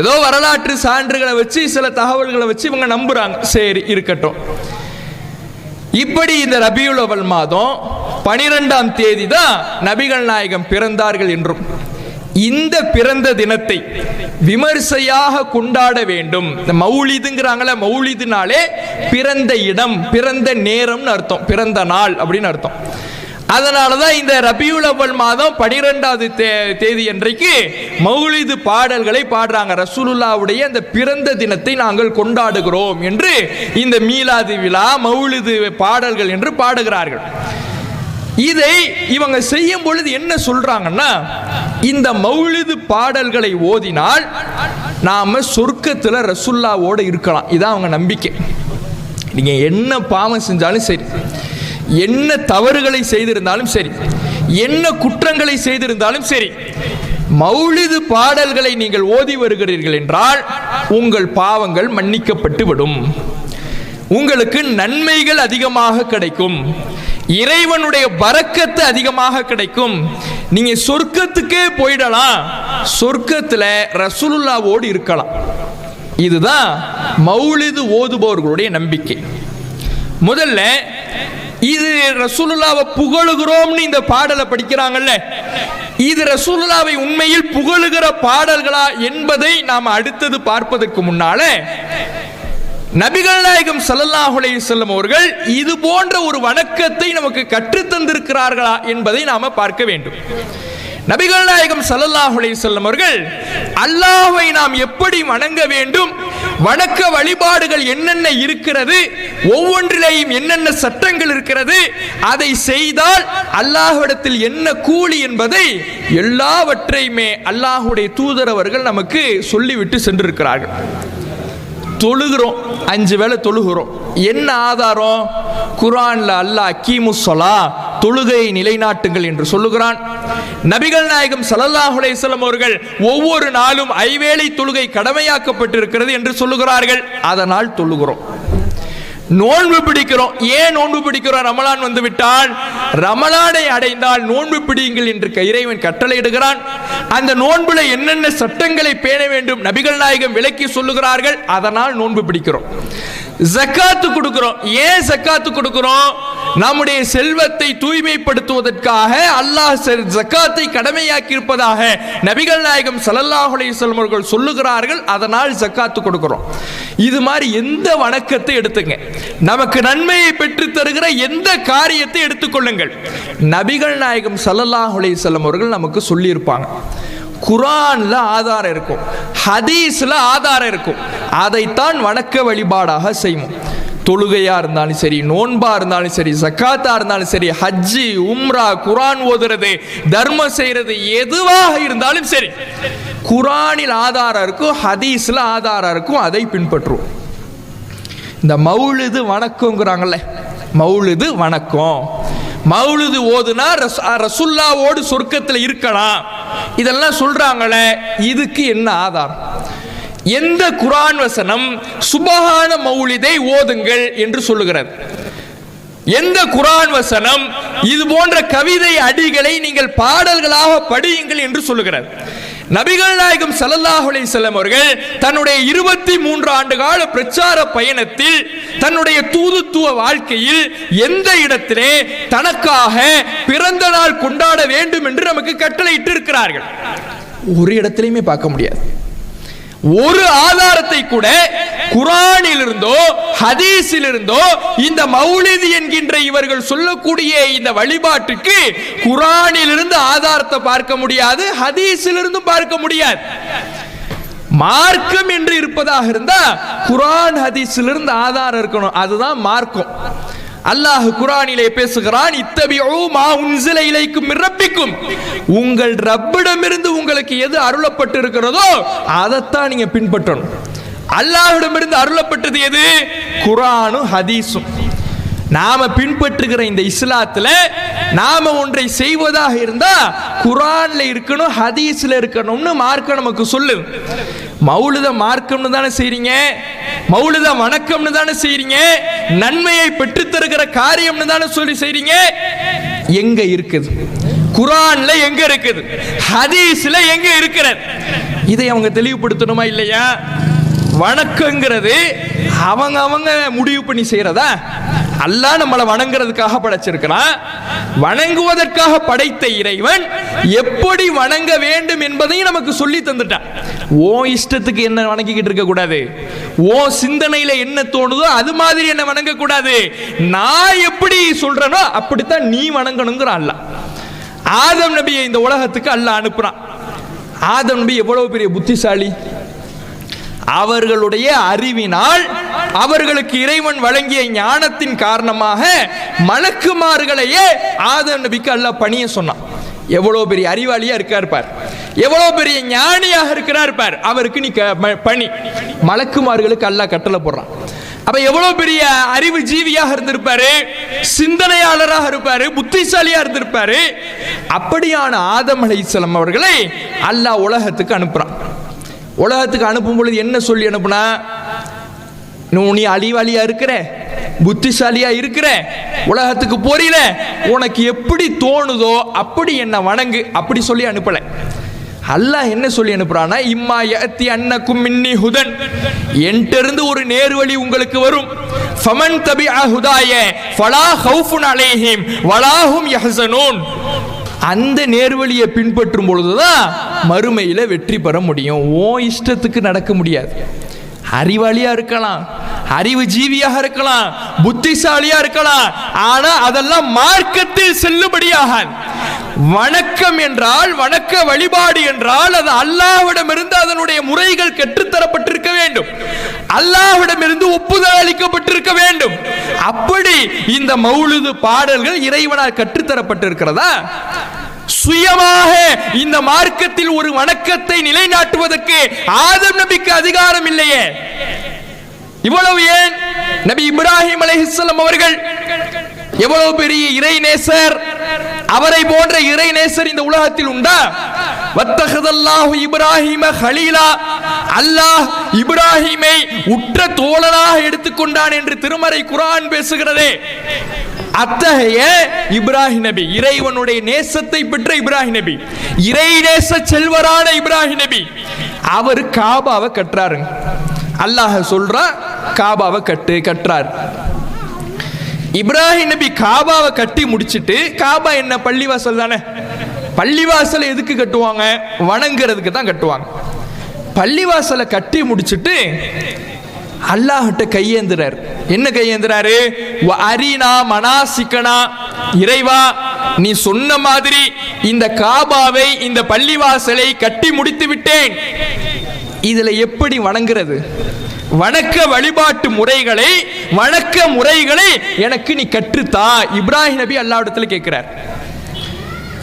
ஏதோ வரலாற்று சான்றுகளை வச்சு சில தகவல்களை வச்சு இவங்க நம்புறாங்க. சரி, இருக்கட்டும். இப்படி இந்த ரபியுல் அவ்வல் மாதம் 12ஆம் தேதி தான் நபிகள் நாயகம் பிறந்தார்கள் என்றும் இந்த பிறந்த தினத்தை விமர்சையாக கொண்டாட வேண்டும். இந்த மௌலிதுங்கிறாங்களே, மௌலிதுனாலே பிறந்த இடம், பிறந்த நேரம்னு அர்த்தம், பிறந்த நாள் அப்படின்னு அர்த்தம். அதனாலதான் இந்த ரபியுல் அவ்வல் மாதம் 12ஆவது தேதி அன்றைக்கு மௌலிது பாடல்களை பாடுறாங்க. ரசூலுல்லாவுடைய அந்த பிறந்த தினத்தை நாங்கள் கொண்டாடுகிறோம் என்று இந்த மீலாது விழா, மௌலிது பாடல்கள் என்று பாடுகிறார்கள். இதை இவங்க செய்யும் பொழுது என்ன சொல்றாங்கன்னா, இந்த மௌலிது பாடல்களை ஓதினால் நாம சொர்க்கத்துல ரசூலுல்லாவோட இருக்கலாம். இதான் அவங்க நம்பிக்கை. நீங்க என்ன பாவம் செஞ்சாலும் சரி, என்ன தவறுகளை செய்திருந்தாலும் சரி, என்ன குற்றங்களை செய்திருந்தாலும் சரி, மௌலிது பாடல்களை நீங்கள் ஓதி வருகிறீர்கள் என்றால் உங்கள் பாவங்கள் மன்னிக்கப்பட்டு விடும், உங்களுக்கு நன்மைகள் அதிகமாக கிடைக்கும், இறைவனுடைய பரக்கத்து அதிகமாக கிடைக்கும், நீங்க சொர்க்கத்துக்கே போயிடலாம், சொர்க்கத்துல ரசூலுல்லாவோடு இருக்கலாம். இதுதான் மௌலிது ஓதுபவர்களுடைய நம்பிக்கை. முதல்ல இது ரசூலுல்லாவை புகழுகிறோம்னு இந்த பாடலை படிக்கிறாங்கல்ல, இது ரசூலுல்லாவை உண்மையில் புகழுகிற பாடல்களா என்பதை நாம் அடுத்தது பார்ப்பதற்கு முன்னால நபிகள் நாயகம் ஸல்லல்லாஹு அலைஹி வஸல்லம் அவர்கள் இது போன்ற ஒரு வணக்கத்தை நமக்கு கற்றுத் தந்திருக்கிறார்களா என்பதை நாம பார்க்க வேண்டும். நபிகள் நாயகம் ஸல்லல்லாஹு அலைஹி வஸல்லம் அவர்கள் அல்லாஹ்வை நாம் எப்படி வணங்க வேண்டும், வணக்க வழிபாடுகள் என்னென்ன இருக்கிறது, ஒவ்வொன்றிலேயும் என்னென்ன சட்டங்கள் இருக்கிறது, அதை செய்தால் அல்லாஹ்விடத்தில் என்ன கூலி என்பதை எல்லாவற்றையுமே அல்லாஹ்வுடைய தூதர் அவர்கள் நமக்கு சொல்லிவிட்டு சென்றிருக்கிறார்கள். தொழுகிறோம், 5 வேளை தொழுகிறோம், என்ன ஆதாரம்? குர்ஆன்ல அல்லாஹ் அகீமுஸ் ஸலா, தொழுகையை நிலைநாட்டுங்கள் என்று சொல்லுகிறான். நபிகள் நாயகம் ஸல்லல்லாஹு அலைஹி வஸல்லம் அவர்கள் ஒவ்வொரு நாளும் 5 வேளை தொழுகை கடமையாக்கப்பட்டிருக்கிறது என்று சொல்லுகிறார்கள். அதனால் தொழுகிறோம். நோன்பு பிடிக்கிறோம். ஏன் நோன்பு பிடிக்கிறோம்? ரமலான் வந்து விட்டால், ரமலானை அடைந்தால் நோன்பு பிடியுங்கள் என்று இறைவன் கட்டளையிடுகிறான். அந்த நோன்புல என்னென்ன சட்டங்களை பேண வேண்டும் நபிகள் நாயகம் விளக்கி சொல்லுகிறார்கள். அதனால் நோன்பு பிடிக்கிறோம். ஜக்காத்து கொடுக்கிறோம். ஏன் ஜக்காத்து கொடுக்கிறோம்? நம்முடைய செல்வத்தை தூய்மைப்படுத்துவதற்காக அல்லாஹ் ஜக்காத்தை கடமையாக்கி இருப்பதாக நபிகள் நாயகம் ஸல்லல்லாஹு அலைஹி வஸல்லம் அவர்கள் சொல்லுகிறார்கள். அதனால் ஜக்காத்து கொடுக்கிறோம். இது மாதிரி எந்த வணக்கத்தை எடுத்துங்க, நமக்கு நன்மையை பெற்று தருகிற எந்த காரியத்தை எடுத்துக்கொள்ளுங்கள், நபிகள் நாயகம் ஸல்லல்லாஹு அலைஹி வஸல்லம் அவர்கள் நமக்கு சொல்லி இருப்பாங்க. குர்ஆன்ல ஆதாரம் இருக்கும், ஹதீஸ்ல ஆதாரம் இருக்கும். அதைத்தான் வணக்க வழிபாடாக செய்வோம். தொழுகையா இருந்தாலும் சரி, நோன்பா இருந்தாலும் சரி, ஜக்காத்தா இருந்தாலும் சரி, ஹஜ்ஜி, உம்ரா, குர்ஆன் ஓதுறது, தர்மம் செய்யறது, எதுவாக இருந்தாலும் சரி, குர்ஆனில் ஆதாரம் இருக்கும், ஹதீஸ்ல ஆதாரம் இருக்கும். அதை பின்பற்றுவோம். இந்த மௌலிது வணக்கங்கிறாங்கல்ல, மௌலிது வணக்கம், மௌலிது ஓதுனா ரசூலுல்லாஹ்வோடு சொர்க்கத்தில் இருக்கலாம், இதெல்லாம் சொல்றாங்களே, இதுக்கு என்ன ஆதாரம்? எந்த குர்ஆன் வசனம் சுபஹான மௌலிதை ஓதுங்கள் என்று சொல்லுகிறது? எந்த குர்ஆன் வசனம் இது போன்ற கவிதை அடிகளை நீங்கள் பாடல்களாக படியுங்கள் என்று சொல்லுகிறது? நபிகள் நாயகம் ஸல்லல்லாஹு அலைஹி வஸல்லம் அவர்கள் தன்னுடைய 23 ஆண்டு கால பிரச்சார பயணத்தில், தன்னுடைய தூதுத்துவ வாழ்க்கையில் எந்த இடத்திலே தனக்காக பிறந்த நாள் கொண்டாட வேண்டும் என்று நமக்கு கட்டளையிட்டு இருக்கிறார்கள்? ஒரு இடத்திலையுமே பார்க்க முடியாது. ஒரு ஆதாரத்தை கூட குர்ஆனில் இருந்தோ ஹதீஸில் இருந்தோ இந்த மௌலிது என்கின்ற இவர்கள் சொல்லக்கூடிய இந்த வழிபாட்டுக்கு குர்ஆனில் இருந்து ஆதாரத்தை பார்க்க முடியாது, ஹதீஸில் இருந்தும் பார்க்க முடியாது. மார்க்கம் என்று இருப்பதாக இருந்தா குர்ஆன் ஹதீஸில் இருந்து ஆதாரம் இருக்கணும், அதுதான் மார்க்கம். அல்லாஹ் குர்ஆனிலே பேசுகிறான், இத்தபிஉ மா உன்ஸில இலைக்கும் மின் ரப்பிக்கும், உங்கள் ரப்பிடமிருந்து உங்களுக்கு எது அருளப்பட்டு இருக்கிறதோ அதைத்தான் நீங்க பின்பற்றணும். அல்லாஹ்விடமிருந்து அருளப்பட்டது எது? குர்ஆனும் ஹதீஸும். நாம பின்பற்றுகிற இந்த இஸ்லாத்துல நாம ஒன்றை செய்வதாக இருந்தா குர்ஆன்ல இருக்கணும், ஹதீஸ்ல இருக்கணும்னு மார்க்கம் நமக்கு சொல்லு. மௌலித மார்க்கம்னு தானே செய்றீங்க, மௌலித வணக்கம்னு தானே செய்றீங்க, நன்மையை பெற்று தருகிற காரியம்னு தானே சொல்லி செய்றீங்க. எங்க இருக்குது? குர்ஆன்ல எங்க இருக்குது? ஹதீஸ்ல எங்க இருக்கிறது? இதை அவங்க தெளிவுபடுத்தணுமா இல்லையா? வணக்கங்கிறது அவங்க முடிவு பண்ணி செய்யறதா? அல்லாஹ் நம்மளை வணங்குறதுக்காக படைச்சிருக்கிறான். வணங்குவதற்காக படைத்த இறைவன் எப்படி வணங்க வேண்டும் என்பதையும் நமக்கு சொல்லி தந்துட்டான். ஓ இஷ்டத்துக்கு என்ன வணங்கிக்கிட்டு இருக்க கூடாது, ஓ சிந்தனையில என்ன தோணுதோ அது மாதிரி என்ன வணங்க கூடாது. நான் எப்படி சொல்றேனோ அப்படித்தான் நீ வணங்கணுங்கிற அல்லாஹ். ஆதம் நபியை இந்த உலகத்துக்கு அல்லாஹ் அனுப்புறான். ஆதம் நபி எவ்வளவு பெரிய புத்திசாலி! அவர்களுடைய அறிவினால், அவர்களுக்கு இறைவன் வழங்கிய ஞானத்தின் காரணமாக மலக்குமார்களையே ஆதம் நபிக்கு அல்லாஹ் பணிய சொன்னான். எவ்வளவு பெரிய அறிவாளியா இருக்கார் பார், எவ்வளவு பெரிய ஞானியாக இருக்கிறார் பார், அவருக்கு நீ பணி. மலக்குமார்களுக்கு அல்லாஹ் கட்டளை போடுறான். அப்ப எவ்வளவு பெரிய அறிவு ஜீவியாக இருந்திருப்பாரு, சிந்தனையாளராக இருப்பாரு, புத்திசாலியா இருந்திருப்பாரு. அப்படியான ஆதம் அலைஹிஸ்ஸலாம் அவர்களை அல்லாஹ் உலகத்துக்கு அனுப்புறான். உலகத்துக்கு அனுப்பும் பொழுது என்ன சொல்லி அனுப்புனா, நீ அறிவாளியா இருக்கிற, புத்திசாலியா இருக்கிற, உலகத்துக்கு போறீல, உனக்கு எப்படி தோணுதோ அப்படி என்ன வணங்கு, அப்படி சொல்லி அனுப்பல. அல்லாஹ் என்ன சொல்லி அனுப்புறானா, இம்மா யஅதி அன்னக்கும் மின்னி ஹுதன், என்கிட்ட ஒரு நேர்வழி உங்களுக்கு வரும். ஃபமன் தபிஅ ஹுதாய ஃபலா ஹவுஃபுன் அலைஹிம் வலாஹும் யஹ்ஸனூன், அந்த நேர்வழியை பின்பற்றும் பொழுதுதான் மறுமையில வெற்றி பெற முடியும். ஓ இஷ்டத்துக்கு நடக்க முடியாது. அறிவாளியா இருக்கலாம், அறிவு ஜீவியாக இருக்கலாம், புத்திசாலியா இருக்கலாம், ஆனா அதெல்லாம் மார்க்கத்தில் செல்லுபடியாகாது. வணக்கம் என்றால், வணக்க வழிபாடு என்றால் அது அல்லாஹ்விடமிருந்து அதனுடைய முறைகள் கற்றுத்தரப்பட்டிருக்க வேண்டும், அல்லாஹ்விடமிருந்து ஒப்புதல் அளிக்கப்பட்டிருக்க வேண்டும். அப்படி இந்த மௌலிது பாடல்கள் இறைவனால் கற்றுத்தரப்பட்டிருக்கிறதா? சுயமாக இந்த மார்க்கத்தில் ஒரு வணக்கத்தை நிலைநாட்டுவதற்கு ஆதம் நபிக்கு அதிகாரம் இல்லையே. இவ்வளவு ஏன்? நபி இப்ராஹிம் அலைஹிஸ்ஸலாம் அவர்கள் எவ்வளவு பெரிய இறை நேசர், அவரை போன்ற இறை நேசர் இந்த உலகத்தில் உண்டா? வத்தகதல்லாஹு இப்ராஹிம கலீலா, அல்லாஹ் இப்ராஹிமை உற்ற தோழனாக எடுத்துக்கொண்டான் என்று திருமறை குர்ஆன் பேசுகிறதே. அத்தகைய இப்ராஹிம் நபி, இறைவனுடைய நேசத்தை பெற்ற இப்ராஹிம் நபி, இறை நேச செல்வரான இப்ராஹிம் நபி, அவர் காபாவை கட்டுறாரு. அல்லாஹ் சொல்றா காபாவை கட்டுறார். இப்ராஹிம் நபி காபாவை கட்டி முடிச்சிட்டு, காபா என்ன பள்ளிவாசல் தானே, பள்ளிவாசல் எதுக்கு கட்டுவாங்க? வணங்குறதுக்கு தான் கட்டுவாங்க. பள்ளிவாசலை கட்டி முடிச்சிட்டு அல்லாஹ்ட்ட கையேந்துறார். என்ன கையேந்துறாரு? அரினா மனாசிக்கனா, இறைவா நீ சொன்ன மாதிரி இந்த காபாவை, இந்த பள்ளிவாசலை கட்டி முடித்து விட்டேன். இதுல எப்படி வணங்குறது? வணக்க வழிபாட்டு முறைகளை, வணக்க முறைகளை எனக்கு நீ கற்றுத்தா. இப்ராஹிம் நபி அல்லாஹ்விடத்தில் கேட்கிறார்.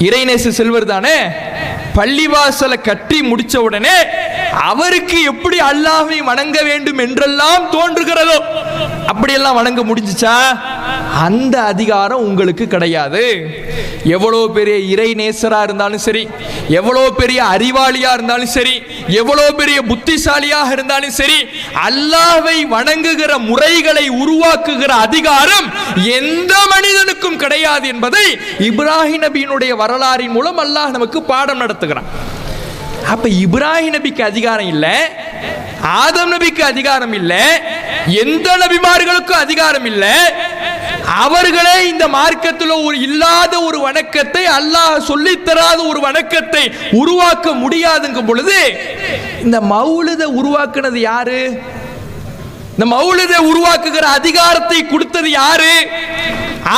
இறைநேச செல்வர் தானே, பள்ளிவாசலை கட்டி முடிச்ச உடனே அவருக்கு எப்படி அல்லாஹ்வை வணங்க வேண்டும் என்றெல்லாம் தோன்றுகிறதோ அப்படியெல்லாம் வணங்க முடிஞ்சுச்சா? அந்த அதிகாரம் உங்களுக்கு கிடையாது. எவ்வளோ பெரிய இறை நேசரா இருந்தாலும் சரி, எவ்வளோ பெரிய அறிவாளியா இருந்தாலும் சரி, எவ்வளோ பெரிய புத்திசாலியாக இருந்தாலும் சரி, அல்லாஹ்வை வணங்குகிற முறைகளை உருவாக்குகிற அதிகாரம் எந்த மனிதனுக்கும் கிடையாது என்பதை இப்ராஹிம் நபியினுடைய வரலாறின் மூலம் அல்லாஹ் நமக்கு பாடம் நடத்துகிறான். அப்ப இப்ராஹிம் நபிக்கு அதிகாரம் இல்லை, ஆதம் நபிக்கு அதிகாரம் இல்லை, எந்த நபிமார்களுக்கும் அதிகாரம் இல்லை. அவர்களே இந்த மார்க்கத்தில் ஒரு இல்லாத ஒரு வணக்கத்தை, அல்லாஹ் சொல்லித்தராத ஒரு வணக்கத்தை உருவாக்க முடியாதுங்கும் பொழுது இந்த மௌலிதை உருவாக்குனது யாரு? இந்த மௌலிதை உருவாக்குகிற அதிகாரத்தை கொடுத்தது யாரு?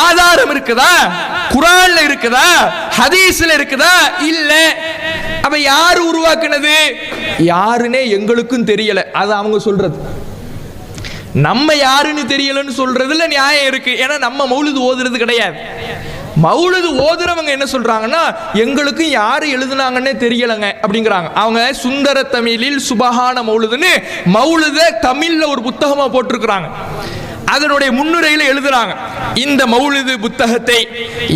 ஆதாரம் இருக்குதா? குர்ஆன்ல இருக்குதா? ஹதீஸ்ல இருக்குதா? இல்ல. அப்ப யாரு உருவாக்குனது? யாருன்னே எங்களுக்கும் தெரியல. அது அவங்க சொல்றது. நம்ம யாருன்னு தெரியலன்னு சொல்றதுல நியாயம் இருக்கு. ஏன்னா நம்ம மௌலிது ஓதுறது கிடையாது. மௌலிது ஓதுறவங்க என்ன சொல்றாங்கன்னா, எங்களுக்கு யாரு எழுதுனாங்கன்னே தெரியலங்க அப்படிங்கிறாங்க. அவங்க சுந்தர தமிழில் சுபஹான மௌலிதுன்னு மௌலித தமிழ்ல ஒரு புத்தகமா போட்டிருக்கிறாங்க. அதனுடைய முன்னுரையில் எழுதுறாங்க, இந்த மௌலிது புத்தகத்தை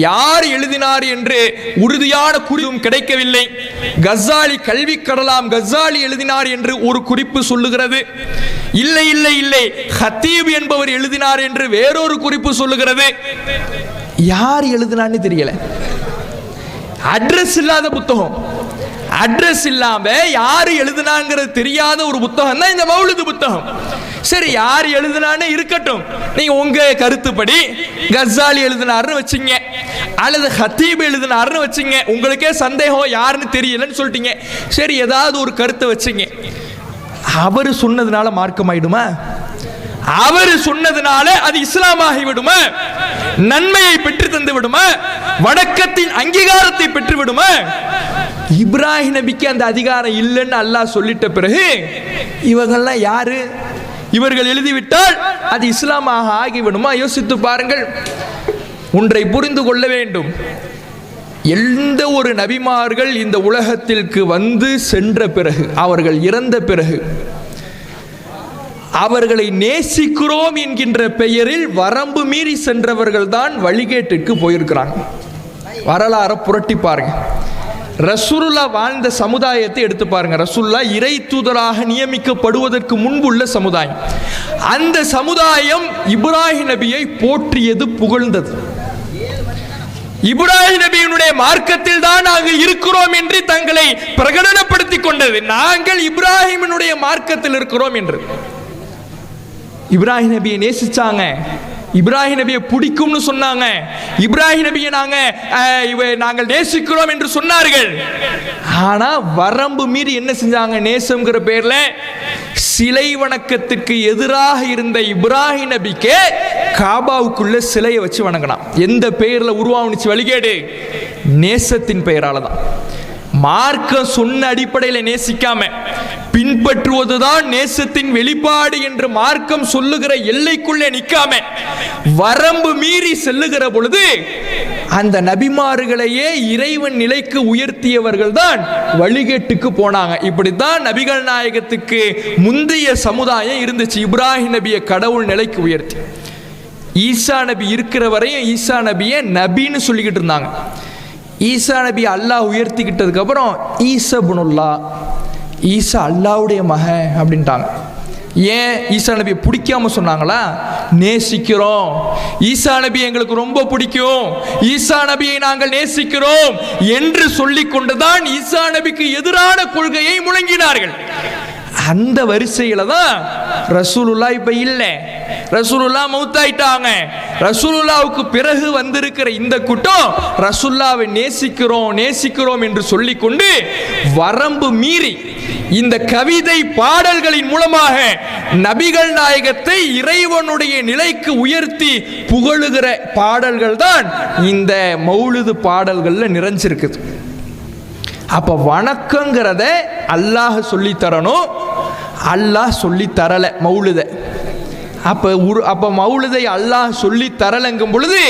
யார் எழுதினார் என்று உறுதியான குறிப்பும் கிடைக்கவில்லை. கஸ்ஸாலி கல்வி கடலாம் கஸ்ஸாலி எழுதினார் என்று ஒரு குறிப்பு சொல்லுகிறது. இல்லை இல்லை இல்லை, ஹத்தீப் என்பவர் எழுதினார் என்று வேறொரு குறிப்பு சொல்லுகிறது. யார் எழுதினான்னு தெரியல. அட்ரஸ் இல்லாத புத்தகம், அட்ரஸ் இல்லாம யாரு எழுதினாங்கிறது தெரியாத ஒரு புத்தகம் தான் இந்த மௌலிது புத்தகம். சரி, யார் எழுதினான்னு இருக்கட்டும், நீங்க உங்க கருத்துப்படி கஸ்ஸாலி எழுதினார்னு வச்சுங்க, அல்லது ஹத்தீப் எழுதினார்னு வச்சுங்க. உங்களுக்கே சந்தேகம் யாருன்னு தெரியலன்னு சொல்லிட்டீங்க. சரி, ஏதாவது ஒரு கருத்தை வச்சுங்க. அவர் சொன்னதுனால மார்க்கம் ஆயிடுமா? அவர் சொன்னதுனால அது இஸ்லாமாகி விடுமா? நன்மையை பெற்று தந்து விடுமா? வணக்கத்தின் அங்கீகாரத்தை பெற்று விடுமா? இப்ராஹிம் நபிக்கு அந்த அதிகாரம் இல்லைன்னு அல்லாஹ் சொல்லிட்ட பிறகு இவங்கெல்லாம் யாரு? இவர்கள் எழுதிவிட்டால் அது இஸ்லாமாக ஆகிவிடுமா? யோசித்து பாருங்கள். ஒன்றை புரிந்து கொள்ள வேண்டும். எந்த ஒரு நபிமார்கள் இந்த உலகத்திற்கு வந்து சென்ற பிறகு, அவர்கள் இறந்த பிறகு, அவர்களை நேசிக்கிறோம் என்கின்ற பெயரில் வரம்பு மீறி சென்றவர்கள் தான் வழிகேட்டுக்கு போயிருக்கிறாங்க. வரலாறை புரட்டி பாருங்க. ரசூலுல்லாஹ் வாழ்ந்த சமுதாயத்தை எடுத்து பாருங்க. ரசூலுல்லாஹ் இறை தூதராக நியமிக்கப்படுவதற்கு முன்புள்ள சமுதாயம். அந்த சமுதாயம் இப்ராஹிம் நபியை போற்றியது, புகழ்ந்தது. இப்ராஹிம் நபியினுடைய மார்க்கத்தில் தான் நாங்கள் இருக்கிறோம் என்று தங்களை பிரகடனப்படுத்திக் கொண்டது. நாங்கள் இப்ராஹிமினுடைய மார்க்கத்தில் இருக்கிறோம் என்று. இப்ராஹிம் நபியை நேசிச்சாங்க, இப்ராஹிம் நபியை பிடிக்கும்னு சொன்னாங்க, இப்ராஹிம் நபியை நாங்கள் நேசிக்கிறோம் என்று சொன்னார்கள். ஆனா வரம்பு மீறி என்ன செஞ்சாங்க? நேசம்ங்கிற பேர்ல சிலை வணக்கத்துக்கு எதிராக இருந்த இப்ராஹிம் நபிக்கு காபாவுக்குள்ள சிலையை வச்சு வணங்கலாம். எந்த பெயர்ல உருவானுச்சு வழிகேடு? நேசத்தின் பெயரால தான். மார்க்கம் சொன்ன அடிப்படையில் நேசிக்காம பின்பற்றுவதுதான் நேசத்தின் வெளிப்பாடு என்று மார்க்கம் சொல்லுகிற எல்லைக்குள்ளே நிற்காம வரம்பு மீறி செல்லுகிற பொழுது அந்த நபிமார்களையே இறைவன் நிலைக்கு உயர்த்தியவர்கள் தான் வழிகேட்டுக்கு போனாங்க. இப்படித்தான் நபிகள் நாயகத்துக்கு முந்தைய சமுதாயம் இருந்துச்சு. இப்ராஹிம் நபியை கடவுள் நிலைக்கு உயர்த்தி, ஈசா நபி இருக்கிற வரையும் ஈசா நபியை நபின்னு சொல்லிக்கிட்டு இருந்தாங்க. ஈசா நபி அல்லாஹ் உயர்த்திக்கிட்டதுக்கு அப்புறம் ஈசபுனுல்லா, ஈசா அல்லாஹ்வுடைய மகன் அப்படின்ட்டாங்க. ஏன் ஈசா நபியை பிடிக்காம சொன்னாங்களா? நேசிக்கிறோம், ஈசா நபி எங்களுக்கு ரொம்ப பிடிக்கும், ஈசா நபியை நாங்கள் நேசிக்கிறோம் என்று சொல்லிக் கொண்டுதான் ஈசா நபிக்கு எதிரான கொள்கையை முழங்கினார்கள். அந்த வரிசையில தான் ரசூலுல்லா இப்ப இல்லை, ரசூலுல்லா மௌத்தாயிட்டாங்க. ரசூலுல்லாவுக்கு பிறகு வந்திருக்கிற இந்த கூட்டம் ரசூலுல்லாவை நேசிக்கிறோம் நேசிக்கிறோம் என்று சொல்லிக்கொண்டு வரம்பு மீறி இந்த கவிதை பாடல்களின் மூலமாக நபிகள் நாயகத்தை இறைவனுடைய நிலைக்கு உயர்த்தி புகழுகிற பாடல்கள் தான் இந்த மௌலிது பாடல்கள்ல நிறைஞ்சிருக்குது. அப்ப வணக்கங்கிறத அல்லாஹ் சொல்லி தரணும், அல்லாஹ் சொல்லி தரல மௌலித. அப்ப மௌலிதை அல்லாஹ் சொல்லி தரலங்கும் பொழுது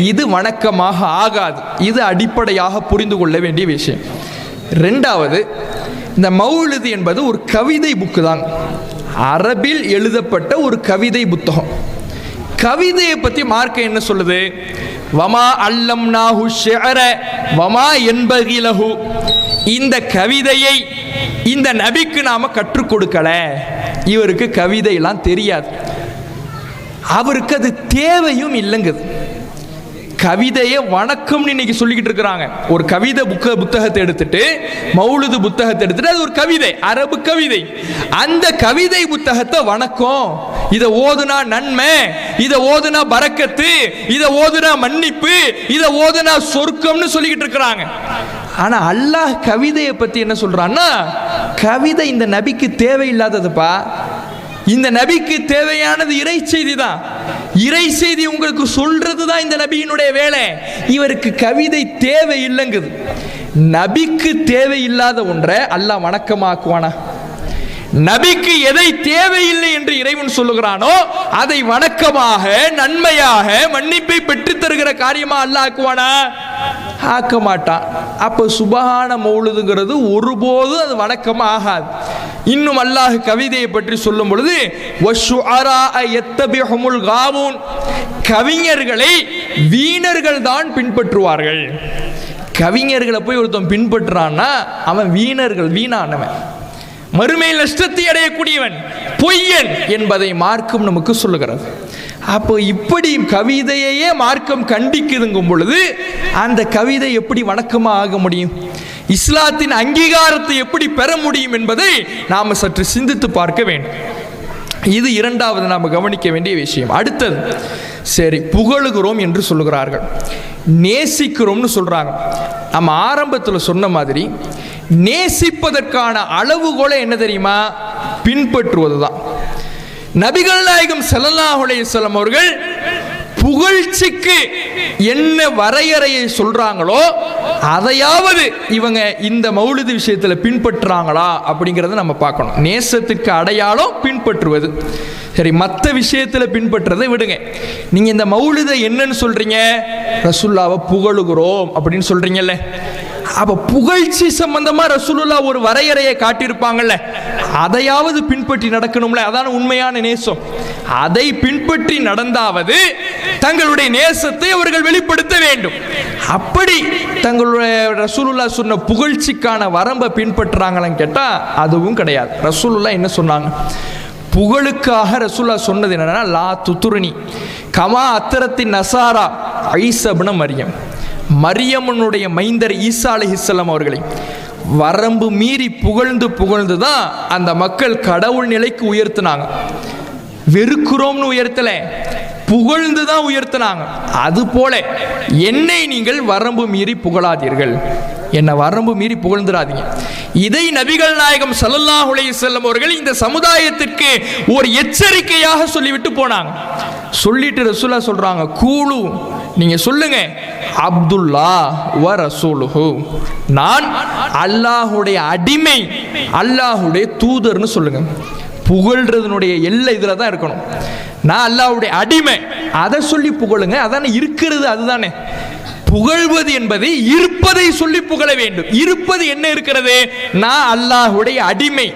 இது வணக்கமாக ஆகாது. இது அடிப்படையாக புரிந்து கொள்ள வேண்டிய விஷயம். ரெண்டாவது, இந்த மௌலிது என்பது ஒரு கவிதை புக்கு தான், அரபில் எழுதப்பட்ட ஒரு கவிதை புத்தகம். கவிதையை பற்றி மார்க்க என்ன சொல்லுது? வமா அல்லம்னாஹு ஷிஅர வமா யன்பகி லஹு. இந்த கவிதையை இந்த நபிக்கு நாம கற்றுக் கொடுக்கல, இவருக்கு கவிதையெல்லாம் தெரியாது, அவருக்கு அது தேவையும் இல்லைங்குது. கவிதையை வணக்கம்னு இன்னைக்கு சொல்லிக்கிட்டு இருக்கிறாங்க. ஒரு கவிதை புத்தகத்தை எடுத்துட்டு, மௌலிது புத்தகத்தை எடுத்துட்டு, அது ஒரு கவிதை, அரபு கவிதை. அந்த கவிதை புத்தகத்தை வணக்கம், இதை ஓதுனா நன்மை, இதை ஓதுனா பரக்கத்து, இதை ஓதுனா மன்னிப்பு, இதை ஓதுனா சொர்க்கம்னு சொல்லிக்கிட்டு இருக்கிறாங்க. ஆனா அல்லாஹ் கவிதையை பத்தி என்ன சொல்றான்னா, கவிதை இந்த நபிக்கு தேவையில்லாததுப்பா, இந்த நபிக்கு தேவையானது இறை செய்தி தான். இறை செய்தி உங்களுக்கு சொல்றது தான் இந்த நபியினுடைய வேலை. இவருக்கு கவிதை தேவை இல்லைங்குது. நபிக்கு தேவையில்லாத ஒன்றை அல்லாஹ் வணக்கமாக்குவானா? நபிக்கு எதை தேவையில்லை என்று இறைவன் சொல்லுகிறானோ அதை வணக்கமாக, நன்மையாக, மன்னிப்பை பெற்று தருகிற காரியமா அல்லாஹ் ஆக்குவானா? ஆக்க மாட்டான். அப்ப சுபஹான மௌலிதுங்கிறது ஒருபோதும் அது வணக்கமா ஆகாது. இன்னும் அல்லாஹ் கவிதையை பற்றி சொல்லும் பொழுது கவிஞர்களை வீணர்கள் தான் பின்பற்றுவார்கள். கவிஞர்களை போய் ஒருத்தன் பின்பற்றான்னா அவன் வீணானவன், மறுமையில் நஷ்டத்தை அடையக்கூடியவன், பொய்யன் என்பதை மார்க்கம் நமக்கு சொல்லுகிறது. அப்போ இப்படி கவிதையே மார்க்கம் கண்டிக்குதுங்கும் பொழுது அந்த கவிதை எப்படி வணக்கமா ஆக முடியும்? இஸ்லாத்தின் அங்கீகாரத்தை எப்படி பெற முடியும் என்பதை நாம் சற்று சிந்தித்து பார்க்க வேண்டும். இது இரண்டாவது நாம் கவனிக்க வேண்டிய விஷயம். அடுத்தது, சரி புகழுகிறோம் என்று சொல்லுகிறார்கள், நேசிக்கிறோம்னு சொல்றாங்க. நம்ம ஆரம்பத்தில் சொன்ன மாதிரி நேசிப்பதற்கான அளவுகோலை என்ன தெரியுமா? பின்பற்றுவதுதான். நபிகள் நாயகம் ஸல்லல்லாஹு அலைஹி வஸல்லம் அவர்கள் புகழ்ச்சிக்கு என்ன வரையறையை சொல்றாங்களோ அதையாவது இவங்க இந்த மௌலிது விஷயத்துல பின்பற்றுறாங்களா அப்படிங்கறத நம்ம பார்க்கணும். நேசத்துக்கு அடையாளம் பின்பற்றுவது. சரி, மற்ற விஷயத்துல பின்பற்றதை விடுங்க. நீங்க இந்த மௌலிதை என்னன்னு சொல்றீங்க? ரசூலுல்லாவை புகழுகிறோம் அப்படின்னு சொல்றீங்கல்ல. அப்ப புகழ்ச்சி சம்பந்தமா ரசூலுல்லாஹ் ஒரு வரையறையை காட்டியிருப்பாங்கல்ல, அதையாவது பின்பற்றி நடக்கணும்ல. அதான உண்மையான நேசம். அதை பின்பற்றி நடந்தாவது தங்களுடைய நேசத்தை அவர்கள் வெளிப்படுத்த வேண்டும். அப்படி தங்களுடைய ரசூலுல்லாஹ் சொன்ன புகழ்ச்சிக்கான வரம்பை பின்பற்றுறாங்களான்னு கேட்டா அதுவும் கிடையாது. ரசூலுல்லாஹ் என்ன சொன்னாங்க? புகழுக்காக ரசூலுல்லாஹ் சொன்னது என்னன்னா, லா துத்துருனி கமா அத்தரத்தின் நசாரா ஈசா இப்னு மரியம். மரியம்மனுடைய மைந்தர் ஈசா அலைஹிஸ்ஸலாம் அவர்களை வரம்பு மீறி புகழ்ந்து தான் அந்த மக்கள் கடவுள் நிலைக்கு உயர்த்தினாங்க. வெறுக்கிறோம்னு உயர்த்தல, புகழ்ந்து தான் உயர்த்தினாங்க. அதுபோல என்னை நீங்கள் வரம்பு மீறி புகழாதீர்கள், என்னை வரம்பு மீறி புகழ்ந்துடாதீங்க. இதை நபிகள் நாயகம் ஸல்லல்லாஹு அலைஹி வஸல்லம் அவர்கள் இந்த சமுதாயத்திற்கு ஒரு எச்சரிக்கையாக சொல்லிவிட்டு போனாங்க. சொல்லிட்டு ரசூலுல்லாஹ் சொல்றாங்க, கூலு நீங்க சொல்லுங்க, அப்துல்லா வ ரசூலுஹு, நான் அல்லாஹுடைய அடிமை, அல்லாஹுடைய தூதர்னு சொல்லுங்க. புகழ்றதுனுடைய எல்லை இதுல தான் இருக்கணும். நான் அல்லாஹ்வுடைய அடிமை, அதை சொல்லி புகழுங்க. அதானே இருக்கிறது, அதுதானே புகழ்வது என்பது. இருப்பதை சொல்லி புகழ வேண்டும். இருப்பது என்ன இருக்கிறது? நான் அல்லாஹ்வுடைய அடிமை,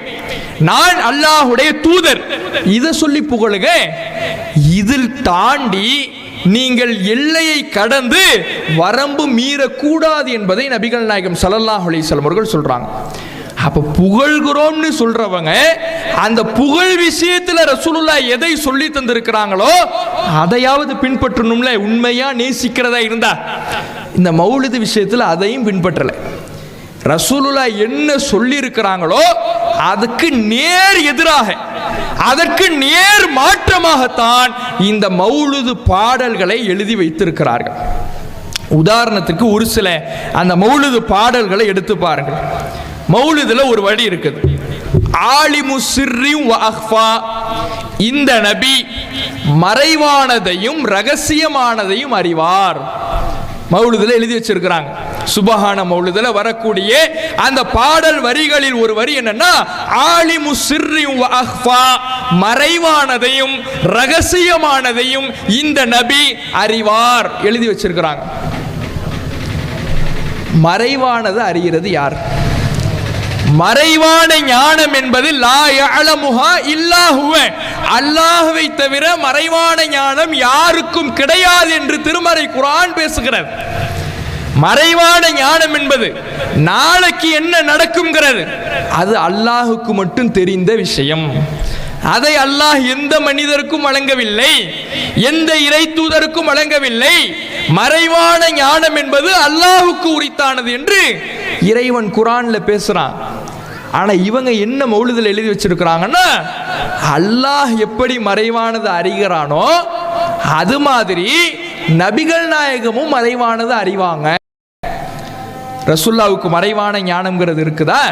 நான் அல்லாஹ்வுடைய தூதர், இதை சொல்லி புகழுங்க. இதில் தாண்டி நீங்கள் எல்லையை கடந்து வரம்பு மீறக்கூடாது என்பதை நபிகள் நாயகம் ஸல்லல்லாஹு அலைஹி வஸல்லம் அவர்கள் சொல்றாங்க. அப்ப புகழ்கிறோம்னு சொல்றவங்க அந்த புகழ் விஷயத்துல ரசூலுல்லாஹ் எதை சொல்லி தந்திருக்கிறாங்களோ அதையாவது பின்பற்றணும்ல. உண்மையா நேசிக்கிறதா இருந்தா இந்த மௌலிது விஷயத்துல அதையும் பின்பற்றல. ரசூலுல்லாஹ் என்ன சொல்லி இருக்கிறாங்களோ அதுக்கு நேர் எதிராக, அதற்கு நேர் மாற்றமாகத்தான் இந்த மௌலிது பாடல்களை எழுதி வைத்திருக்கிறார்கள். உதாரணத்துக்கு ஒரு சில அந்த மௌலிது பாடல்களை எடுத்து பாருங்கள். மௌலிதுல ஒரு வழி இருக்குது, ஆலிமு சிர்ரி வ அக்ஃபா. இந்த நபி மறைவானதையும் ரகசியமானதையும் அறிவார். மௌலிதுல எழுதி வச்சிருக்கிறாங்க. சுபஹான மௌலிதுல வரக்கூடிய அந்த பாடல் வரிகளில் ஒரு வரி என்னன்னா, ஆலிமு சிர்ரி வ அக்ஃபா, மறைவானதையும் ரகசியமானதையும் இந்த நபி அறிவார் எழுதி வச்சிருக்கிறாங்க. மறைவானது அறிகிறது யார்? மறைவான ஞானம் என்பது லா யஅலமுஹா இல்லா ஹுவ, அல்லாஹ்வை தவிர மறைவான ஞானம் யாருக்கும் கிடையாது என்று திருமறை குர்ஆன் பேசுகிறது. மறைவான ஞானம் என்பது நாளைக்கு என்ன நடக்கும்ங்கிறது அது அல்லாஹுக்கு மட்டும் தெரிந்த விஷயம். அதை அல்லாஹ் எந்த மனிதருக்கும் வழங்கவில்லை, எந்த இறை தூதருக்கும் வழங்கவில்லை. மறைவான ஞானம் என்பது அல்லாஹுக்கு உரித்தானது என்று இறைவன் குர்ஆன்ல பேசுறான். ஆனா இவங்க என்ன மௌலிதுல எழுதி வச்சிருக்கிறாங்கன்னா, அல்லாஹ் எப்படி மறைவானது அறிகிறானோ அது மாதிரி நபிகள் நாயகமும் மறைவானது அறிவாங்க. ரசூலுல்லாஹ்வுக்கு மறைவான ஞானம்ங்கிறது இருக்குதா?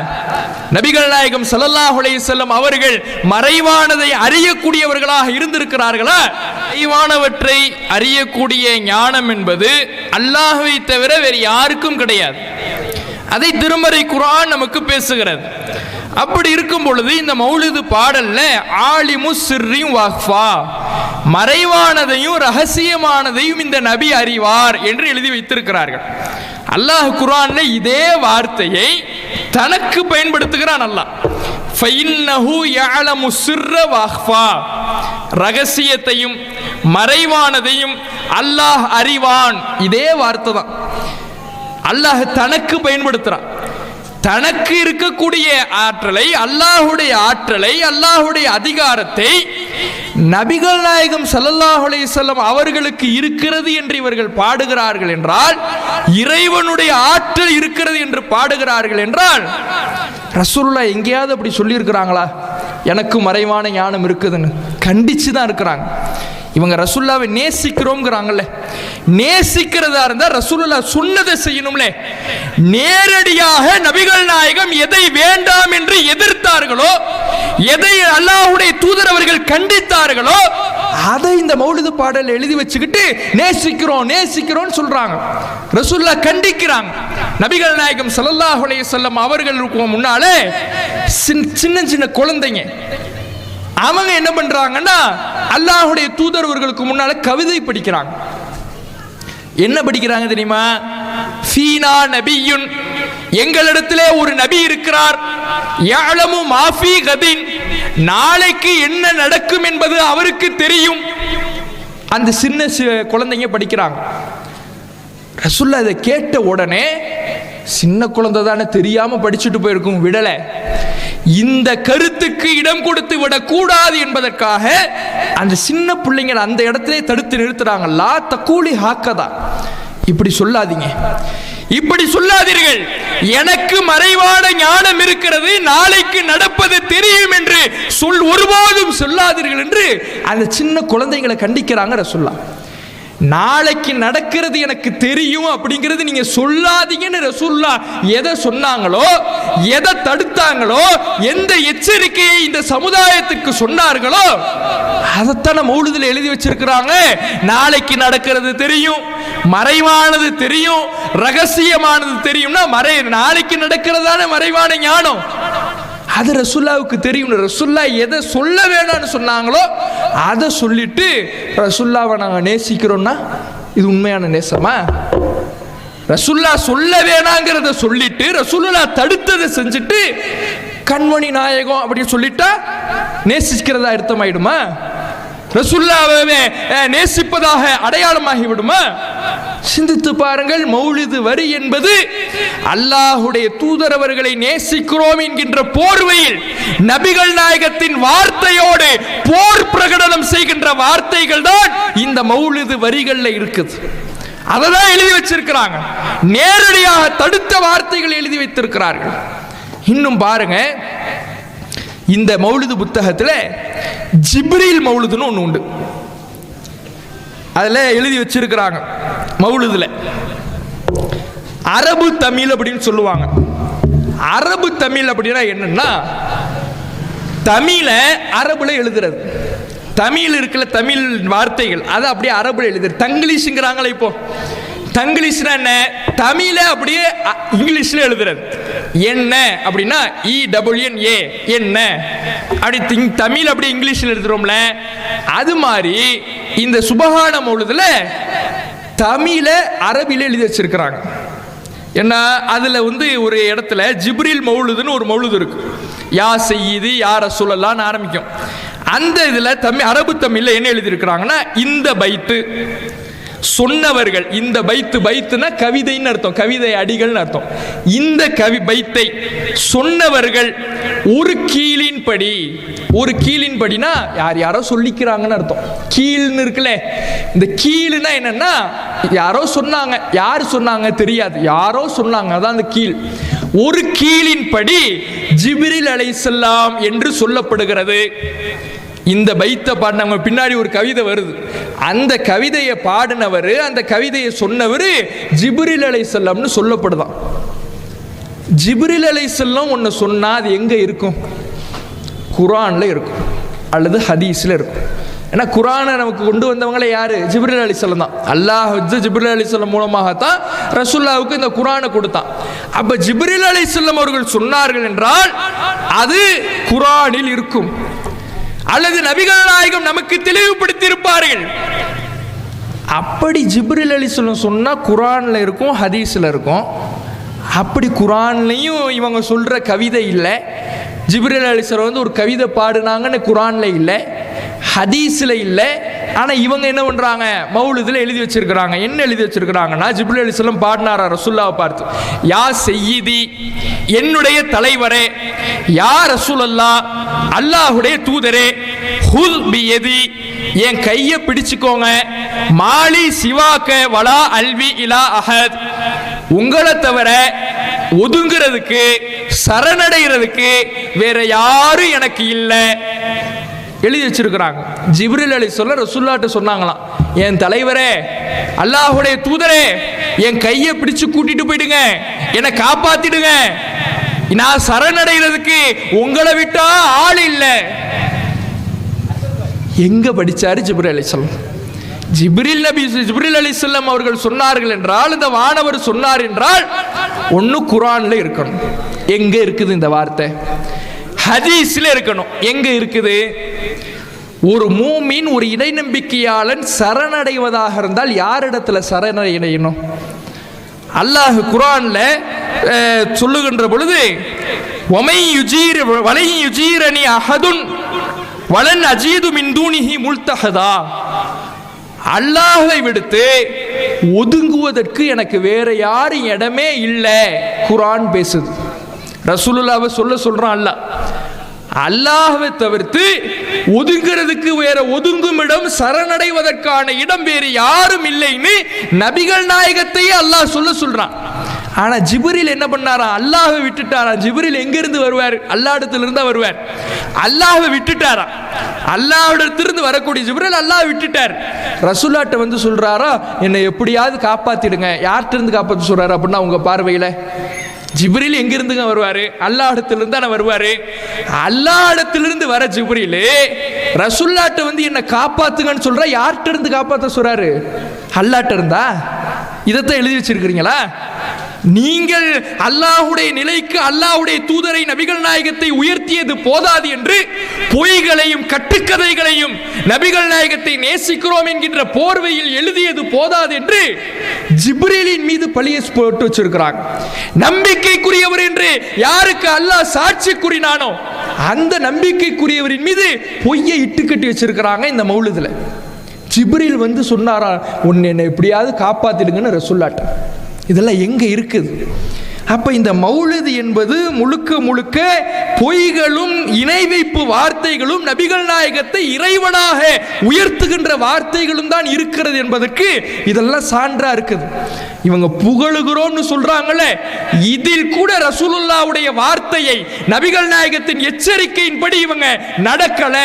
நபிகள் நாயகம் ஸல்லல்லாஹு அலைஹி வஸல்லம் அவர்கள் மறைவானதை அறியக்கூடியவர்களாக இருந்திருக்கிறார்களா? மறைவானவற்றை அறியக்கூடிய ஞானம் என்பது அல்லாஹ்வை தவிர வேறு யாருக்கும் கிடையாது. அதை திருமறை குர்ஆன் நமக்கு பேசுகிறது. அப்படி இருக்கும் பொழுது இந்த மௌலிது பாடல்ல ஆலிமு சிர்ரி வ அக்ஃபா, மறைவானதையும் ரகசியமானதையும் இந்த நபி அறிவார் என்று எழுதி வைத்திருக்கிறார்கள். அல்லாஹ் குர்ஆன்ல இதே வார்த்தையை தனக்கு பயன்படுத்துகிறான். அல்லாஹ் ஃபைன்னஹு யஅலமு சிர்ர வ அக்ஃபா, ரகசியத்தையும் மறைவானதையும் அல்லாஹ் அறிவான். இதே வார்த்தை தான் அல்லாஹ் தனக்கு பயன்படுத்துறான். தனக்கு இருக்கக்கூடிய ஆற்றலை, அல்லாஹுடைய ஆற்றலை, அல்லாஹுடைய அதிகாரத்தை நபிகள் நாயகம் ஸல்லல்லாஹு அலைஹி வஸல்லம் அவர்களுக்கு இருக்கிறது என்று இவர்கள் பாடுகிறார்கள் என்றால், இறைவனுடைய ஆற்றல் இருக்கிறது என்று பாடுகிறார்கள் என்றால், ரசூலுல்லாஹ் எங்கேயாவது அப்படி சொல்லி இருக்கிறாங்களா எனக்கு மறைவான ஞானம் இருக்குதுன்னு? கண்டிச்சு தான் இருக்கிறாங்க. இவங்க ரசூலுல்லாவை நேசிக்கிறோம்ங்கிறாங்கல்ல, நேசிக்கிறதா இருந்தா ரசூலுல்லாஹ் சொன்னதை செய்யணும்ல. நேரடியாக நபிகள் நாயகம் எதை வேண்டாம் என்று எதிர்த்தார்களோ, எதை அல்லாஹ்வுடைய தூதர் அவர்கள் கண்டித்தார்களோ அதை இந்த மௌலிது பாடல் எழுதி வச்சுக்கிட்டு நேசிக்கிறோம் நேசிக்கிறோம் சொல்றாங்க. ரசூலுல்லாஹ் கண்டிக்கிறாங்க. நபிகள் நாயகம் ஸல்லல்லாஹு அலைஹி வஸல்லம் அவர்களுக்கு முன்னாலே சின்ன சின்ன குழந்தைங்க அவங்க என்ன பண்றாங்கன்னா, அல்லாஹ்வுடைய தூதரவர்களுக்கு முன்னால கவிதை படிக்கிறாங்க. என்ன படிக்கிறாங்க தெரியுமா? ஃபீனா நபியுன், எங்களிடத்திலே ஒரு நபி இருக்கிறார், யஅலமு மா ஃபீ கதின், நாளைக்கு என்ன நடக்கும் என்பது அவருக்கு தெரியும். அந்த சின்ன குழந்தைங்க படிக்கிறாங்க. ரசூலுல்லாஹ் இதை கேட்ட உடனே, சின்ன குழந்தை தானே தெரியாம படிச்சுட்டு போயிருக்கும், விடல. இந்த கருத்துக்கு இடம் கொடுத்து விடக்கூடாது என்பதற்காக அந்த சின்ன பிள்ளைங்க அந்த இடத்திலே தடுத்து நிறுத்துறாங்க. லா தகூலி ஹாக்கதா, இப்படி சொல்லாதீங்க, இப்படி சொல்லாதீர்கள், எனக்கு மறைவான ஞானம் இருக்கிறது, நாளைக்கு நடப்பது தெரியும் என்று ஒருபோதும் சொல்லாதீர்கள் என்று அந்த சின்ன குழந்தைகளை கண்டிக்கிறாங்க ரசூலுல்லாஹ். நாளைக்கு நடக்கிறது எனக்கு தெரியும் அப்படிங்கிறது நீங்க சொல்லாதீங்கன்னு ரசூலுல்லாஹ் எதை சொன்னாங்களோ, எதை தடுத்தாங்களோ, எந்த எச்சரிக்கையை இந்த சமுதாயத்துக்கு சொன்னார்களோ அதைத்தான மௌலிதுல எழுதி வச்சிருக்கிறாங்க. நாளைக்கு நடக்கிறது தெரியும், மறைவானது தெரியும், ரகசியமானது தெரியும்னா நாளைக்கு நடக்கிறதான மறைவான ஞானம் அது ரசூலுல்லாஹ்வுக்கு தெரியும். ரசூலுல்லாஹ் எதை சொல்ல வேணாம்னு சொன்னாங்களோ அதை சொல்லிட்டு ரசூலுல்லாஹ்வை நாங்கள் நேசிக்கிறோம்னா இது உண்மையான நேசமா? ரசூலுல்லாஹ் சொல்ல வேணாங்கிறத சொல்லிட்டு ரசூலுல்லாஹ் தடுத்ததை செஞ்சுட்டு கண்மணி நாயகம் அப்படின்னு சொல்லிட்டா நேசிக்கிறதா அர்த்தமாயிடுமா? ரசூலுல்லாஹ்வை நேசிப்பதாக அடையாளமாகி விடுமா? சிந்தித்து பாருங்கள். மௌலிது வரி என்பது அல்லாஹ்வுடைய தூதரவர்களை நேசிக்கிறோம் என்கின்ற போர்வையில் நபிகள் நாயகத்தின் வார்த்தையோடு போர் பிரகடனம் செய்கின்ற வார்த்தைகள் தான் இந்த மௌலிது வரிகள்ல இருக்குது. அததான் எழுதி வச்சிருக்கிறாங்க. நேரடியாக தடுத்த வார்த்தைகள் எழுதி வைத்திருக்கிறார்கள். இன்னும் பாருங்க, இந்த மௌலிது புத்தகத்தில் ஜிப்ரீல் மௌலிதுன்னு ஒன்று உண்டு. அதில் எழுதி வச்சிருக்கிறாங்க. மௌலிதுல அரபு தமிழ் அப்படின்னு சொல்லுவாங்க. அரபு தமிழ் அப்படின்னா என்னன்னா, தமிழ அரபுல எழுதுறது. தமிழ் இருக்குல்ல, தமிழ் வார்த்தைகள் அதை அப்படியே அரபுல எழுதுறது. தங்கிலீஷ்ங்கிறாங்களே இப்போ. தங்கிலீஷ்னா என்ன? தமிழ அப்படியே இங்கிலீஷ்ல எழுதுறது. என்ன அப்படின்னா EWNA என்ன அப்படி தமிழ் அப்படியே இங்கிலீஷ்ல எழுதுறோம்ல, அது மாதிரி இந்த சுபஹான மௌலிதுல தமிழ அரபில எழுதி வச்சிருக்கிறாங்க. என்ன அதுல ஒரு இடத்துல ஜிப்ரீல் மௌலிதுன்னு ஒரு மௌலிது இருக்கு. யா சய்யிதி யா ரசூலல்லாஹ்னு ஆரம்பிக்கும். அந்த இதுல அரபு தமிழ்ல என்ன எழுதி இருக்கிறாங்கன்னா, இந்த பைத்து சொன்னவர்கள், இந்த பைத்துனா கவிதைன்னு அர்த்தம், கவிதை அடிகள்னு அர்த்தம். இந்த பைத்தை சொன்னவர்கள் ஒரு கீழின்படி. ஒரு கீழின்படினா யாரோ சொல்லிக்கிறாங்கன்னு அர்த்தம். கீழ்னு இருக்குல்ல, இந்த கீழ்னா என்னன்னா யாரோ சொன்னாங்க. யார் சொன்னாங்க தெரியாது, யாரோ சொன்னாங்க, அதான் அந்த கீழ். ஒரு கீழின்படி ஜிப்ரீல் அலைஹிஸ்ஸலாம் என்று சொல்லப்படுகிறது. இந்த பைத்தை பாடினவங்க பின்னாடி ஒரு கவிதை வருது. அந்த கவிதையை பாடினவர், அந்த கவிதையை சொன்னவர் ஜிப்ரீல் அலைஹிஸ்ஸலாம்னு சொல்லப்படுதான். ஜிப்ரீல் அலைஹிஸ்ஸலாம் ஒன்று சொன்னா அது எங்க இருக்கும்? குர்ஆன்ல இருக்கும் அல்லது ஹதீஸ்ல இருக்கும். ஏன்னா குர்ஆனை நமக்கு கொண்டு வந்தவங்களே யாரு? ஜிப்ரீல் அலைஹிஸ்ஸலாம் தான். அல்லாஹ் ஜிப்ரீல் அலைஹிஸ்ஸலாம் மூலமாகத்தான் ரசூலுல்லாஹ்வுக்கு இந்த குர்ஆனை கொடுத்தான். அப்ப ஜிப்ரீல் அலைஹிஸ்ஸலாம் அவர்கள் சொன்னார்கள் என்றால் அது குர்ஆனில் இருக்கும், அல்லது நபிகள் நாயகம் நமக்கு தெளிவுபடுத்தி இருப்பார்கள். அப்படி ஜிப்ரீல் அலைஹிஸ்ஸலாம் சொன்னா குர்ஆன்ல இருக்கும், ஹதீஸ்ல இருக்கும். அப்படி குர்ஆன்லயும் இவங்க சொல்ற கவிதை இல்லை. ஜிப்ரீல் அலைஹிஸ்ஸலாம் ஒரு கவிதை பாடுனாங்கன்னு குர்ஆன்ல இல்லை, ஹதீஸ்ல இல்லை. ஆனா இவங்க என்ன பண்றாங்க? மௌலிதுல எழுதி வச்சிருக்கிறாங்க. என்ன எழுதி வச்சிருக்கிறாங்கன்னா, ஜிப்ரீல் அலைஹிஸ்ஸலாம் பாடினாரா ரசூலுல்லாஹ்வை பார்த்து, யா சய்யிதி என்னுடைய தலைவரே, யா ரசூலல்லாஹ் அல்லாஹ்வுடைய தூதரே, ஹுல் பியதி என் கையை பிடிச்சுக்கோங்க, மாலி சிவாக்க வலா அல்வி இலா அஹத் உங்களை தவிர ஒதுங்கிறதுக்கு சரணடைகிறதுக்கு வேற யாரும் எனக்கு இல்லை எழுதி வச்சிருக்கிறாங்க. ஜிப்ரீல் அலைஹிஸ்ஸலாம் ரசூலுல்லாஹ்ட்ட சொன்னாங்களாம், என் தலைவரே அல்லாஹ்வுடைய தூதரே என் கையை பிடிச்சு கூட்டிட்டு போயிடுங்க, என்னை காப்பாத்திடுங்க, நான் சரணடைகிறதுக்கு உங்களை விட்டா ஆள் இல்லை. எங்க படிச்சாரு ஜிப்ரீல் அலைஹிஸ்ஸலாம்? ஜிப்ரீல் அலைஹிஸ்ஸலாம் அவர்கள் சொன்னார்கள் என்றால், இந்த வானவர் சொன்னார் என்றால் ஒன்னு குர்ஆன்ல இருக்கணும். எங்க இருக்குது இந்த வார்த்தை? ஹதீஸ்ல இருக்கணும். எங்க இருக்குது? ஒரு மூமின், ஒரு இறை நம்பிக்கையாளன் சரணடைவதாக இருந்தால் யாரிடத்துல சரணடையணும்? அல்லாஹ் குர்ஆன்ல சொல்லுகின்ற பொழுது, வமை யுஜீர் வலை யுஜீரனி அஹதுன் வலன் அஜீது மின் தூனிஹி முல்தஹதா, அல்லாஹ்வை விடுத்து ஒதுங்குவதற்கு எனக்கு வேற யாரும் இடமே இல்லை குர்ஆன் பேசுது. ரசூலுல்லாஹ்வை சொல்றான் அல்லாஹ். அல்லாஹ்வை தவிர்த்து ஒதுங்கிறதுக்கு வேற ஒதுங்கும் இடம், சரணடைவதற்கான இடம் வேறு யாரும் இல்லைன்னு நபிகள் நாயகத்தையே அல்லாஹ் சொல்றான். ஆனா ஜிப்ரீல் என்ன பண்ணாரா? அல்லாஹ்வை விட்டுட்டாரா? ஜிப்ரீல் எங்க இருந்து வருவார்? அல்லாஹ்விடத்துல இருந்தா வருவார். அல்லாஹ்வை விட்டுட்டாரா? அல்லாஹ்விடத்திலிருந்து வரக்கூடிய ஜிப்ரீல் அல்லாஹ் விட்டுட்டார். ரசூலுல்லாஹ்ட்ட சொல்றாரா, என்னை எப்படியாவது காப்பாத்திடுங்க. யார்கிட்ட இருந்து காப்பாற்ற சொல்றாரு அப்படின்னா உங்க பார்வையில ஜிப்ரீல் எங்க இருந்துங்க வருவாரு? அல்லாஹ்விடத்திலிருந்து தானே வருவாரு. அல்லாஹ்விடத்திலிருந்து வர ஜிப்ரீல் ரசூலுல்லாஹ்ட்ட என்னை காப்பாத்துங்கன்னு சொல்ற. யார்கிட்ட இருந்து காப்பாற்ற சொல்றாரு? அல்லாஹ்ட்ட இருந்தா? இதைத்தான் எழுதி வச்சிருக்கிறீங்களா? நீங்கள் அல்லாஹ்வுடைய நிலைக்கு அல்லாஹ்வுடைய தூதரை நபிகள் நாயகத்தை உயர்த்தியது போதாது என்று பொய்களையும் கட்டுக்கதைகளையும் நபிகள் நாயகத்தை நேசிக்கிறோம் என்கின்ற போர்வையில் எழுதியது போதாது என்று ஜிப்ரீலின் மீது பழியை போட்டு வச்சிருக்கிறாங்க. நம்பிக்கைக்குரியவர் என்று யாருக்கு அல்லாஹ் சாட்சி கூறினானோ அந்த நம்பிக்கைக்குரியவரின் மீது பொய்யை இட்டுக்கட்டி வச்சிருக்கிறாங்க. இந்த மௌலிதுல ஜிப்ரீல் வந்து சொன்னாரா, உன்னை எப்படியாவது காப்பாத்திடுங்கன்னு ரசூலுல்லாஹ். இதெல்லாம் எங்க இருக்குது? அப்ப இந்த மௌலிது என்பது முழுக்க முழுக்க பொய்களும் இணை வைப்பு வார்த்தைகளும் நபிகள் நாயகத்தை இறைவனாக உயர்த்துகின்ற வார்த்தைகளும் தான் இருக்கிறது என்பதற்கு இதெல்லாம் சான்றா இருக்குது. இவங்க புகழுகிறோம்னு சொல்றாங்களே, இதில் கூட ரசூலுல்லாஹ்வுடைய வார்த்தையை நபிகள் நாயகத்தின் எச்சரிக்கையின்படி இவங்க நடக்கல,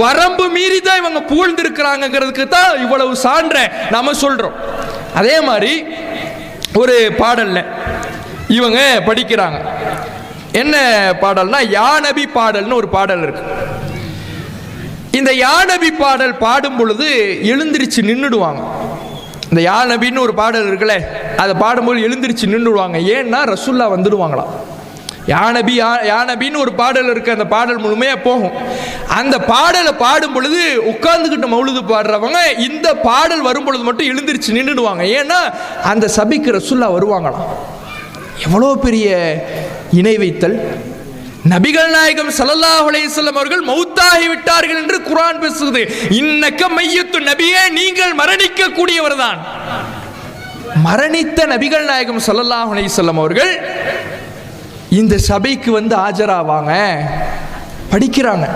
வரம்பு மீறி தான் இவங்க புகழ்ந்திருக்கிறாங்கிறதுக்கு தான் இவ்வளவு சான்ற நாம சொல்றோம். அதே மாதிரி ஒரு பாடல்ல இவங்க படிக்கிறாங்க. என்ன பாடல்னா யா நபி பாடல்னு ஒரு பாடல் இருக்கு. இந்த யா நபி பாடல் பாடும் பொழுது எழுந்திருச்சு நின்றுடுவாங்க. இந்த யா நபின்னு ஒரு பாடல் இருக்குல்ல, அதை பாடும்போது எழுந்திருச்சு நின்றுடுவாங்க. ஏன்னா ரசூல்லா வந்துடுவாங்களாம். யா நபின்னு ஒரு பாடல் இருக்கு. அந்த பாடல் முழுமையா போகும். அந்த பாடலை பாடும் பொழுது உட்கார்ந்துகிட்ட மௌலிது பாடுறவங்க இந்த பாடல் வரும் பொழுது மட்டும் எழுந்திருச்சு நின்றுடுவாங்க. ஏன்னா அந்த சபைக்கு ரசூல்லா வருவாங்களாம். எவ்வளோ பெரிய இணை வைத்தல்! நபிகள் நாயகம் ஸல்லல்லாஹு அலைஹி வஸல்லம் அவர்கள் மௌத்தாகி விட்டார்கள் என்று குர்ஆன் பேசுகிறது. இன்னக மையத்து நபியே, நீங்கள் மரணிக்க கூடியவர் தான். மரணித்த நபிகள் நாயகம் ஸல்லல்லாஹு அலைஹி வஸல்லம் அவர்கள் இந்த சபைக்கு வந்து ஆஜராவாங்க, படிக்கிறாங்க.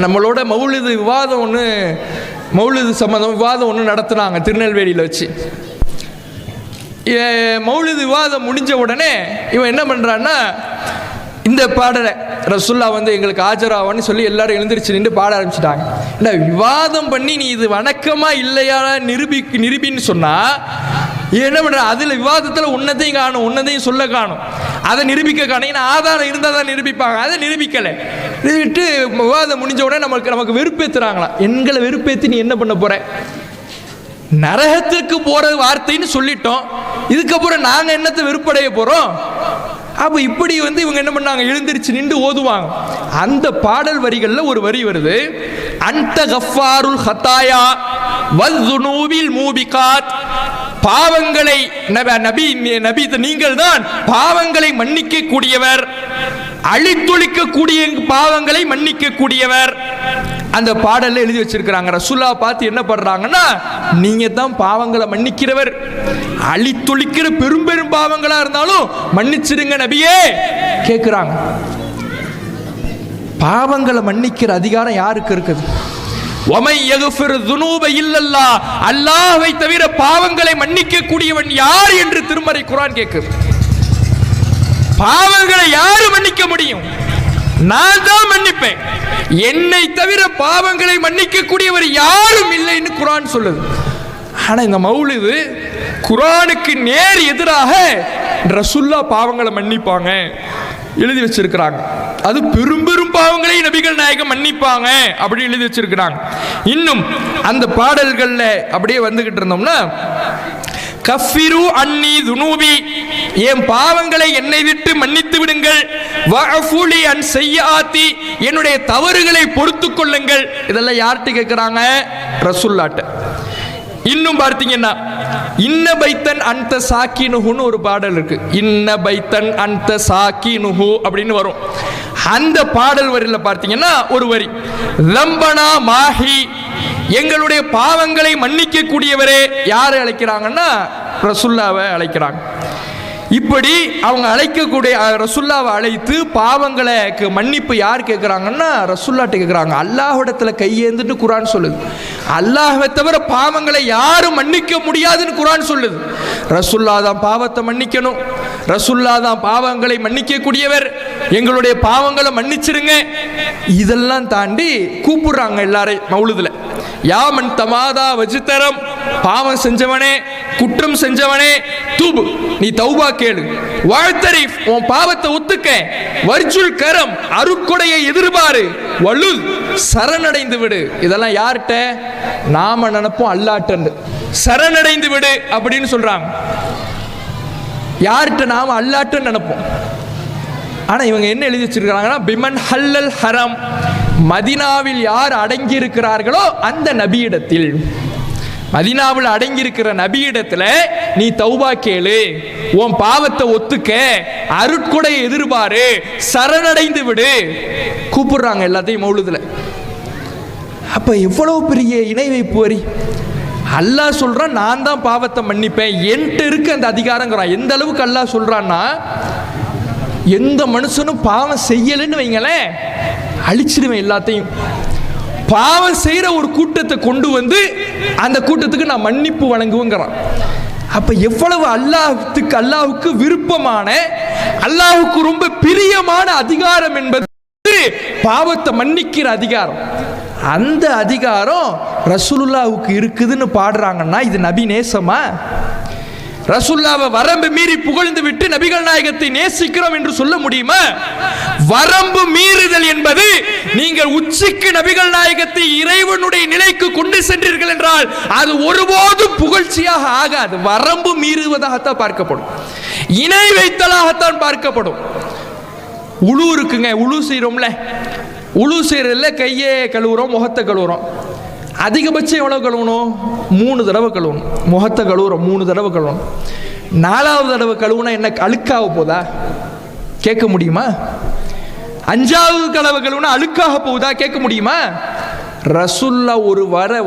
நம்மளோட மௌலிது விவாதம் ஒன்று, மௌலிது சம்பந்தம் விவாதம் ஒன்று நடத்துனாங்க திருநெல்வேலியில் வச்சு. மௌலிது விவாதம் முடிஞ்ச உடனே இவன் என்ன பண்றான்னா, இந்த பாடலை ரசூல்லா வந்து எங்களுக்கு ஆஜராவான்னு சொல்லி எல்லாரும் எழுந்திருச்சு நின்று பாட ஆரம்பிச்சிட்டாங்க. இல்லை, விவாதம் பண்ணி நீ இது வணக்கமா இல்லையா நிரூபின்னு சொன்னா என்ன பண்ற? அதுல விவாதத்தில் உன்னதையும் காணும், உன்னதையும் சொல்ல காணும், அதை நிரூபிக்க காணும். ஏன்னா ஆதாரம் இருந்தால் தான் நிரூபிப்பாங்க. அதை நிரூபிக்கலை. நிரூபிட்டு விவாதம் முடிஞ்ச உடனே நமக்கு வெறுப்பேற்றுறாங்களாம். எங்களை வெறுப்பேற்றி நீ என்ன பண்ண போற? நரகத்திற்கு போற வார்த்தைன்னு சொல்லிட்டோம், இதுக்கப்புறம் நாங்க என்னத்தை வெறுப்படைய போறோம்? அப்ப இப்படி வந்து இவங்க என்ன பண்ணாங்க, எழுந்திருச்சு நின்று ஓதுவாங்க. அந்த பாடல் வரிகள்ல ஒரு வரி வருது, அன்த கஃபாருல் ஹதாயா வஸ்ஸுனூபில் மூபிகாத். பாவங்களை நபி நீங்கள் தான் பாவங்களை மன்னிக்க கூடியவர், அழித்தொழிக்க கூடிய பாவங்களை மன்னிக்க கூடியவர். அந்த பாடல்ல எழுதி வச்சிருக்கிறாங்க. ரசூலா பார்த்து என்ன பண்றாங்கன்னா, நீங்க தான் பாவங்களை மன்னிக்கிறவர், அழித்தொழிக்கிற பெரும் பெரும் பாவங்களா இருந்தாலும் மன்னிச்சிடுங்க நபியே கேட்கிறாங்க. பாவங்களை மன்னிக்கிற அதிகாரம் யாருக்கு இருக்குது? அல்லாஹ்வை தவிர பாவங்களை மன்னிக்க கூடியவன் யார் என்று திருமறை குர்ஆன் கேட்குது. பாவங்களை யாரு மன்னிக்க முடியும்? நான் தான் மன்னிப்பேன். என்னை தவிர பாவங்களை மன்னிக்க கூடியவர் யாரும் இல்லைன்னு குர்ஆன் சொல்லுது. ஆனா இந்த மௌலிது குர்ஆனுக்கு நேர் எதிராக ரசூல்லா பாவங்களை மன்னிப்பாங்க எழுதி வச்சிருக்கிறாங்க. அது பெரும் பெரும் பாவங்களை நபிகள் நாயகம் மன்னிப்பாங்க அப்படி எழுதி வச்சிருக்கிறாங்க. இன்னும் அந்த பாடல்கள்ல அப்படியே வந்துகிட்டு இருந்தோம்னா, கஃபிரு அன்னி துனூபி, என் பாவங்களை என்னை விட்டு மன்னித்து விடுங்கள், வஅஃபுலி அன் ஸய்யாத்தி, என்னுடைய தவறுகளை பொறுத்துக் கொள்ளுங்கள். இதெல்லாம் யார்கிட்ட கேட்கிறாங்க? ரசூலுல்லாஹ்ட்ட. இன்னும் பார்த்தீங்கன்னா, இன்ன பைத்தன் அந்த சாக்கினுஹுன்னு ஒரு பாடல் இருக்கு. இன்ன பைத்தன் அந்த சாக்கினுஹு அப்படின்னு வரும். அந்த பாடல் வரியில பார்த்தீங்கன்னா ஒரு வரி, லம்பனா மாஹி, எங்களுடைய பாவங்களை மன்னிக்க கூடியவரே. யாரை அழைக்கிறாங்கன்னா ரசூலுல்லாவை அழைக்கிறாங்க. இப்படி அவங்க அழைக்கக்கூடிய ரசூலுல்லாவை அழைத்து பாவங்களுக்கு மன்னிப்பு யார் கேட்குறாங்கன்னா ரசூலுல்லாஹ்ட்ட கேட்குறாங்க. அல்லாஹ்விடத்தில் கையேந்துட்டு குர்ஆன் சொல்லுது. அல்லாஹ்வை தவிர பாவங்களை யாரும் மன்னிக்க முடியாதுன்னு குர்ஆன் சொல்லுது. ரசூலுல்லாஹ் தான் பாவத்தை மன்னிக்கணும், ரசூலுல்லாஹ் தான் பாவங்களை மன்னிக்க கூடியவர், எங்களுடைய பாவங்களை மன்னிச்சிருங்க. இதெல்லாம் தாண்டி கூப்பிடுறாங்க எல்லாரையும் மௌலிதுல. யாமன் தமாதா வஜித்தரம், பாவம் செஞ்சவனே, குற்றம் செஞ்சவனே, தூபு, நீ தௌபா கேளு, வாழ்த்தரிஃப், உன் பாவத்தை ஒத்துக்க, வர்ஜுல் கரம், அருட்கொடையை எதிர்பாரு, வலுல், சரணடைந்து விடு. இதெல்லாம் யார்கிட்ட? நாம நினைப்போம் அல்லாஹ்ட்ட. சரணடைந்து விடு அப்படின்னு சொல்றாங்க. யார்கிட்ட நாம அல்லாட்ட நினைப்போம். ஆனா இவங்க என்ன எழுதி வச்சிருக்காங்கன்னா, பிமன் ஹல்லல் ஹரம், மதீனாவில் யார் அடங்கி இருக்கிறார்களோ அந்த நபியிடத்தில், மதீனாவில் அடங்கி இருக்கிற நபியிடத்துல நீ தௌபா கேளு, உன் பாவத்தை ஒத்துக்க, அருட்கொடை எதிர்பாரு, சரணடைந்து விடு, கூப்பிடுறாங்க எல்லாத்தையும் மௌலுதுல. அப்ப எவ்வளவு பெரிய இணை வைப்பு வரி. அல்லாஹ் சொல்றான் நான் தான் பாவத்தை மன்னிப்பேன், என்கிட்ட இருக்கு அந்த அதிகாரங்கிறான். எந்த அளவுக்கு அல்லாஹ் சொல்றான்னா, எந்த மனுஷனும் பாவம் செய்யலன்னு வைங்களேன், அழிச்சிடுவேன் எல்லாத்தையும். பாவம் செய்யற ஒரு கூட்டத்தை கொண்டு வந்து அந்த கூட்டத்துக்கு நான் மன்னிப்பு வழங்குவேங்கிறான். அப்ப எவ்வளவு அல்லாஹ்வுக்கு விருப்பமான, அல்லாஹ்வுக்கு ரொம்ப பிரியமான அதிகாரம் என்பது பாவத்தை மன்னிக்கிற அதிகாரம். அந்த அதிகாரம் ரசூலுல்லாஹ்வுக்கு இருக்குதுன்னு பாடுறாங்கன்னா இது நபி நேசமா? ரசூலுல்லாஹ்வை வரம்பு மீறி புகழ்ந்து விட்டு நபிகள் நாயகத்தை நேசிக்கிறோம் என்று சொல்ல முடியுமா? வரம்பு மீறுதல் என்பது, நீங்கள் உச்சிக்கு நபிகள் நாயகத்தை இறைவனுடைய நிலைக்கு கொண்டு சென்றீர்கள் என்றால் அது ஒருபோதும் புகழ்ச்சியாக ஆகாது. வரம்பு மீறுவதாகத்தான் பார்க்கப்படும், இணை வைத்தலாகத்தான் பார்க்கப்படும். உழு இருக்குங்க, உழு செய்யறோம்ல, உழு செய்யறதுல கையே கழுவுறோம், முகத்தை கழுவுறோம். அதிகபட்சம் எவ்வளவு கழுவணும்? 3 தடவை கழுவணும். முகத்தை கழுவுறோம் 3 தடவை கழுவணும். 4வது தடவை கழுவுனா என்ன அழுக்காக போதா? கேட்க முடியுமா? 5வது தடவை கழுவுனா அழுக்காக போகுதா? கேட்க முடியுமா? ரசூல்லா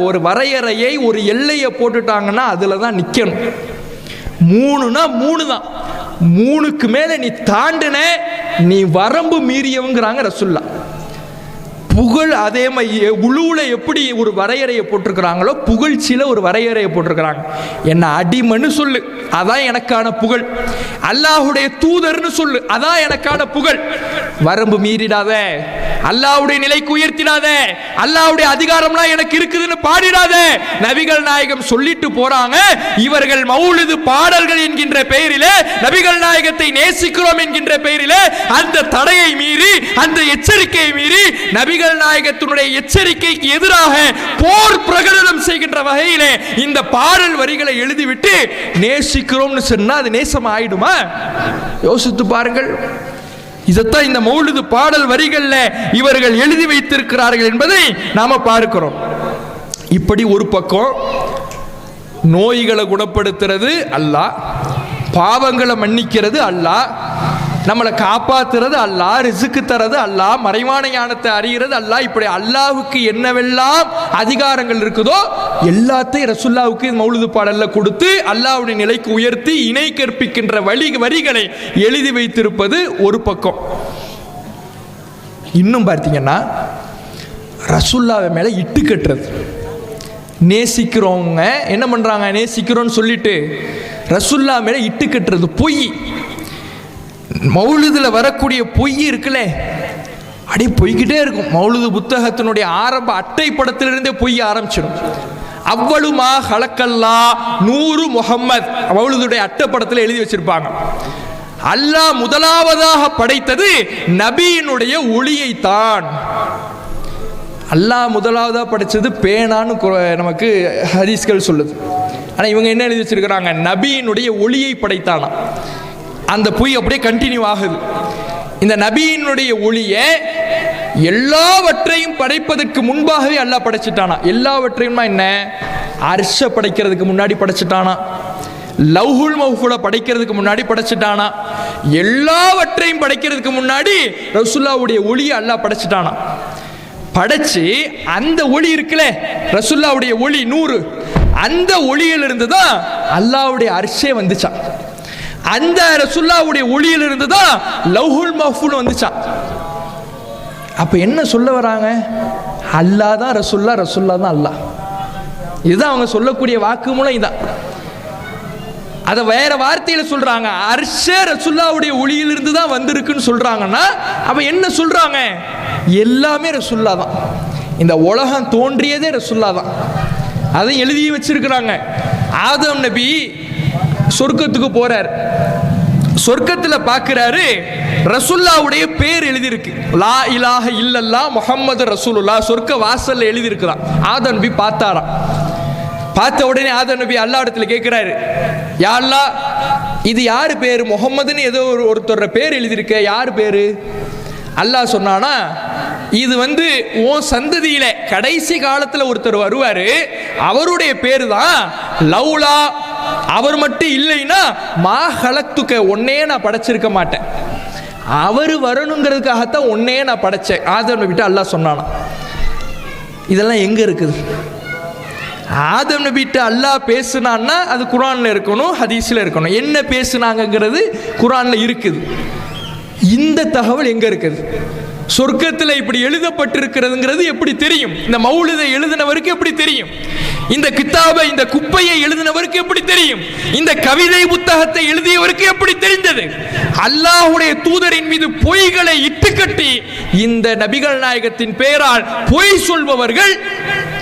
ஒரு வரையறையை, ஒரு எல்லையை போட்டுட்டாங்கன்னா அதுல தான் நிக்கணும். 3னா 3 தான். 3க்கு மேல நீ தாண்டின, நீ வரம்பு மீறியவங்கிறாங்க ரசூல்லா. புகழ் அதே மாதிரி உழுவுல எப்படி ஒரு வரையறையை போட்டிருக்கிறாங்களோ, புகழ்ச்சியில ஒரு வரையறையை போட்டிருக்கிறாங்க. என்ன அடிமன்னு சொல்லு, அதான் எனக்கான புகழ். அல்லாஹ்வுடைய தூதர்னு சொல்லு, அதான் எனக்கான புகழ். வரம்பு மீறிடாத, அல்லாஹ்வுடைய நிலைக்கு உயர்த்திடாத, அல்லாஹ்வுடைய அதிகாரம்லாம் எனக்கு இருக்குதுன்னு பாடிடாத. நபிகள் நாயகம் சொல்லிட்டு போறாங்க, இவர்கள் மௌலிது பாடல்கள் என்கின்ற பெயரிலே, நபிகள் நாயகத்தை நேசிக்கிறோம் என்கின்ற பெயரிலே அந்த தடையை மீறி, அந்த எச்சரிக்கையை மீறி, நபிகள் நாயகத்தினுடைய எச்சரிக்கைக்கு எதிராக போர் பிரகடனம் செய்கின்ற வகையிலே இந்த பாடல் வரிகளை எழுதிவிட்டு நேசிக்கிறோம்னு சொன்னா அது நேசம் ஆயிடுமா? யோசித்து பாருங்கள். இதைத்தான் இந்த மௌலிது பாடல் வரிகள்ல இவர்கள் எழுதி வைத்திருக்கிறார்கள் என்பதை நாம பார்க்கிறோம். இப்படி ஒரு பக்கம் நோய்களை குணப்படுத்துறது அல்லாஹ், பாவங்களை மன்னிக்கிறது அல்லாஹ், நம்மளை காப்பாத்துறது அல்லாஹ், ரிஸ்க் தரது அல்லாஹ், மறைவான ஞானத்தை அறிகிறது அல்லாஹ். இப்படி அல்லாஹ்வுக்கு என்னவெல்லாம் அதிகாரங்கள் இருக்குதோ எல்லாத்தையும் ரசூலுல்லாஹ்வுக்கு மௌலிது பாடல்ல கொடுத்து அல்லாஹ்வுடைய நிலைக்கு உயர்த்தி இணை கற்பிக்கின்ற வரிகளை எழுதி வைத்திருப்பது ஒரு பக்கம். இன்னும் பார்த்தீங்கன்னா ரசூலுல்லாஹ் மேல இட்டு கட்டுறது. நேசிக்கிறவங்க என்ன பண்றாங்க? நேசிக்கிறோன்னு சொல்லிட்டு ரசூலுல்லாஹ் மேல இட்டு கட்டுறது பொய். மௌலிதுல வரக்கூடிய பொய் இருக்குல்ல, அடி பொய்கிட்டே இருக்கும். மௌலிது புத்தகத்தினுடைய ஆரம்ப அட்டை படத்திலிருந்தே பொய் ஆரம்பிச்சிடும். அவ்வளுமா ஹலக்கல்லா நூறு முஹம்மத் மௌலிதுடைய அட்டை படத்தில் எழுதி வச்சிருப்பாங்க. அல்லாஹ் முதலாவதாக படைத்தது நபியினுடைய ஒளியை தான். அல்லாஹ் முதலாவதாக படைச்சது பேனான்னு நமக்கு ஹதீஸ்கள் சொல்லுது. ஆனா இவங்க என்ன எழுதி வச்சிருக்கிறாங்க? நபியினுடைய ஒளியை படைத்தானா. அந்த பொய் அப்படியே கண்டினியூ ஆகுது. இந்த நபியினுடைய ஒளியை எல்லாவற்றையும் படைப்பதற்கு முன்பாகவே அல்லாஹ் படைச்சிட்டானா. எல்லாவற்றையும் என்ன? அர்ஷ படைக்கிறதுக்கு முன்னாடி படைச்சிட்டானா, லவ்ஹுல் மஹ்ஃபூல படைக்கிறதுக்கு முன்னாடி படைச்சிட்டானா, எல்லாவற்றையும் படைக்கிறதுக்கு முன்னாடி ரசூலுல்லாஹ்வுடைய ஒளியை அல்லாஹ் படைச்சிட்டானா. படைச்சு அந்த ஒளி இருக்குல்ல, ரசூலுல்லாஹ்வுடைய ஒளி நூறு, அந்த ஒளியிலிருந்து தான் அல்லாஹ்வுடைய அர்ஷே வந்துச்சான். அந்த ரசூலுல்லாஹ்வுடைய ஒளியிலிருந்து தான் லவ்ஹுல் மஹ்ஃபூல் வந்துச்சான். அப்ப என்ன சொல்ல வராங்க? அல்லாஹ் தான் ரசூலுல்லாஹ், ரசூலுல்லாஹ் தான் அல்லாஹ். இதுதான் அவங்க சொல்லக்கூடிய வாக்குமூலம். இதான் அதை வேற வார்த்தையில சொல்றாங்க. அர்ஷ ரசூலுல்லாஹ்வுடைய ஒளியிலிருந்து தான் வந்திருக்குன்னு சொல்றாங்கன்னா அப்ப என்ன சொல்றாங்க? எல்லாமே ரசூலுல்லாஹ் தான். இந்த உலகம் தோன்றியதே ரசூலுல்லாஹ் தான். அதை எழுதி வச்சிருக்கிறாங்க. ஆதம் நபி சொர்க்கத்துக்கு போறார். சொர்க்கத்தில் பார்க்கிறாரு, ரசூலுல்லாஹ்வுடைய பேர் எழுதி இருக்கு. லா இலாஹ இல்லல்லாஹ் முஹம்மது ரசூலுல்லாஹ் சொர்க்க வாசல்ல எழுதி இருக்குதான். ஆதம் நபி பார்த்தாராம். பார்த்த உடனே ஆதம் நபி அல்லாஹ் இடத்துல கேட்கிறாரு, யா அல்லாஹ் இது யார் பேர்? முகம்மதுன்னு ஏதோ ஒருத்தர் பேர் எழுதியிருக்க, யார் பேர்? அல்லாஹ் சொன்னானா, இது உன் சந்ததியில கடைசி காலத்தில் ஒருத்தர் வருவாரு, அவருடைய பேரு தான் லவ்லா. அவர் மட்டும் இல்லைன்னா மா ஹலக்துக, ஒன்னே நான் படைச்சிருக்க மாட்டேன். அவர் வரணுங்கிறதுக்காகத்தான் ஒன்னே நான் படைச்சேன். ஆதம் நபிட்ட அல்லாஹ் சொன்னானா. இதெல்லாம் எங்க இருக்குது? ஆதம் நபிட்ட அல்லாஹ் பேசுனான்னா அது குர்ஆன்ல இருக்கணும், ஹதீஸ்ல இருக்கணும். என்ன பேசுனாங்கிறது குர்ஆன்ல இருக்குது. இந்த தகவல் எங்க இருக்குது? சொர்க்கத்தில் இப்படி எழுதப்பட்டிருக்கிறதுங்கிறது எப்படி தெரியும்? இந்த மௌலிதை எழுதினவருக்கு எப்படி தெரியும்? இந்த கித்தாபை, இந்த குப்பையை எழுதினவருக்கு எப்படி தெரியும்? இந்த கவிதை புத்தகத்தை எழுதியவருக்கு எப்படி தெரிந்தது? அல்லாஹ்வுடைய தூதரின் மீது பொய்களை இட்டுக்கட்டி இந்த நபிகள் நாயகத்தின் பெயரால் பொய் சொல்பவர்கள்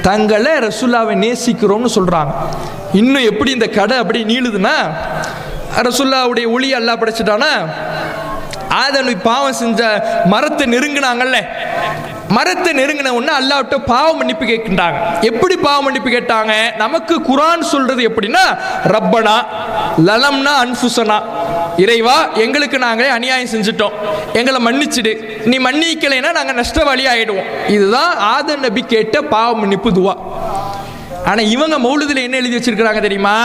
தங்களை ரசூலுல்லாவை நேசிக்கிறோம்னு சொல்றாங்க. இன்னும் எப்படி இந்த கடை அப்படி நீளுதுன்னா, ரசூலுல்லாவுடைய ஒளி அல்லாஹ் படைச்சிட்டானா, ஆதம் பாவம் செஞ்ச மரத்தை நெருங்கினாங்கல்ல, மரத்தை நெருங்கின உடனே அல்லாஹ்விட்ட பாவம் மன்னிப்பு கேட்கின்றாங்க. எப்படி பாவம் மன்னிப்பு கேட்டாங்க? நமக்கு குர்ஆன் சொல்றது எப்படின்னா, ரப்பனா லலம்னா அன்ஃபுஸனா, இறைவா எங்களுக்கு நாங்களே அநியாயம் செஞ்சுட்டோம், எங்களை மன்னிச்சிடு, நீ மன்னிக்கலைன்னா நாங்கள் நஷ்டவாளி ஆயிடுவோம். இதுதான் ஆதம் நபி கேட்ட பாவ மன்னிப்பு துவா. ஆனா இவங்க மௌலிதுல என்ன எழுதி வச்சிருக்கிறாங்க தெரியுமா?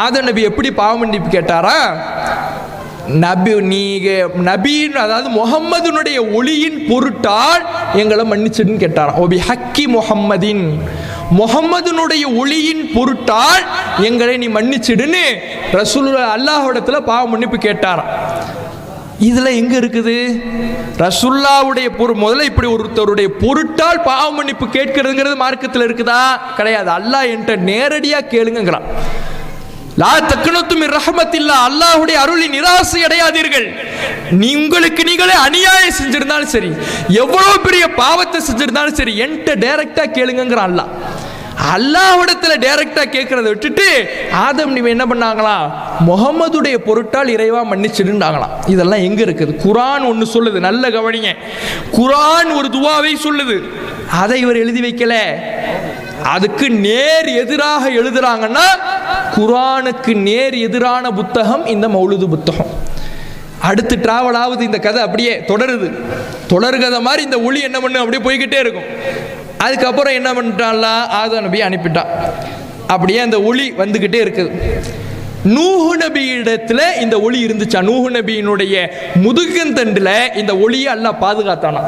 ஆதம் நபி எப்படி பாவ மன்னிப்பு கேட்டாரா? நபி அதாவது முகம்மதுனுடைய ஒளியின் பொருட்டால் எங்களை மன்னிச்சிடுன்னு கேட்டாராம். ஓபி ஹக்கி முஹம்மதின், முகம்மதுனுடைய ஒளியின் பொருட்டால் எங்களை நீ மன்னிச்சிடுன்னு ரசூலுல்லாஹ் அல்லாஹ்விடத்துல பாவ மன்னிப்பு கேட்டாராம். இதுல எங்க இருக்குது? ரசூலுல்லாஹ்வுடைய முதல்ல இப்படி ஒருத்தருடைய பொருட்டால் பாவ மன்னிப்பு கேட்கிறதுங்கிறது மார்க்கத்தில் இருக்குதா? கிடையாது. அல்லாஹ் என்கிட்ட நேரடியா கேளுங்கிறான். லா தக்னது மின் ரஹ்மத்தில்லாஹ், அல்லாஹ்வுடைய அருளில் நிராசை அடையாதீர்கள். உங்களுக்கு நீங்களே அநியாயம் செஞ்சிருந்தாலும் சரி, எவ்வளவு பெரிய பாவத்தை செஞ்சிருந்தாலும் சரி, என்கிட்ட டைரக்டா கேளுங்கிறான் அல்லாஹ். அல்லாஹ்விடத்துல டைரக்டா கேட்கறத விட்டுட்டு ஆதம் நபி என்ன பண்ணாங்களா? முகம்மதுடைய பொருட்டால் இறைவா மன்னிச்சிடுனாங்களாம். இதெல்லாம் எங்க இருக்குது? குர்ஆன் ஒன்னு சொல்லுது, நல்ல கவனிங்க. குர்ஆன் ஒரு துவாவை சொல்லுது, அதை இவர் எழுதி வைக்கல. அதுக்கு நேர் எதிராக எழுதுறாங்கன்னா, குர்ஆனுக்கு நேர் எதிரான புத்தகம் இந்த மௌலிது புத்தகம். அடுத்து டிராவல் ஆகுது, இந்த கதை அப்படியே தொடருது. தொடர்கதை மாதிரி இந்த ஒளி என்ன பண்ணு அப்படியே போய்கிட்டே இருக்கும். அதுக்கப்புறம் என்ன பண்ணிட்டான்ல, ஆதம் நபி அனுப்பிட்டான். அப்படியே அந்த ஒளி வந்துகிட்டே இருக்குது. நூஹு நபி இடத்துல இந்த ஒளி இருந்துச்சா? நூஹு நபியினுடைய முதுகந்தண்டுல இந்த ஒளியை அல்லாஹ் பாதுகாத்தானா,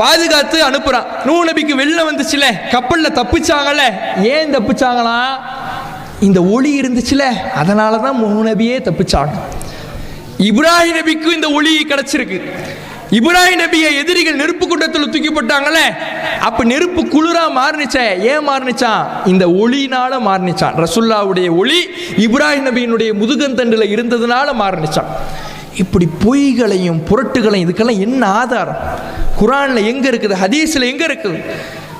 பாதுகாத்து அனுப்புறான். நூஹு நபிக்கு வெள்ளம் வந்துச்சுல, கப்பல்ல தப்பிச்சாங்கல்ல. ஏன் தப்பிச்சாங்களா? இந்த ஒளி இருந்துச்சுல, அதனாலதான் நூஹு நபியே தப்பிச்சாங்க. இப்ராஹிம் நபிக்கும் இந்த ஒளி கிடைச்சிருக்கு. இப்ராஹிம் நபியை எதிரிகள் நெருப்பு குண்டத்தில் தூக்கி போட்டாங்கல்ல, அப்ப நெருப்பு குளிரா மாறுனுச்சே. ஏன் மாறுனுச்சான்? இந்த ஒளினால மாறுனுச்சான். ரசூலுல்லாஹ்வுடைய ஒளி இப்ராஹிம் நபியினுடைய முதுகந்தண்டுல இருந்ததுனால மாறுனுச்சான். இப்படி பொய்களையும் புரட்டுகளையும் இதுக்கெல்லாம் என்ன ஆதாரம்? குர்ஆன்ல எங்க இருக்குது? ஹதீஸ்ல எங்க இருக்குது?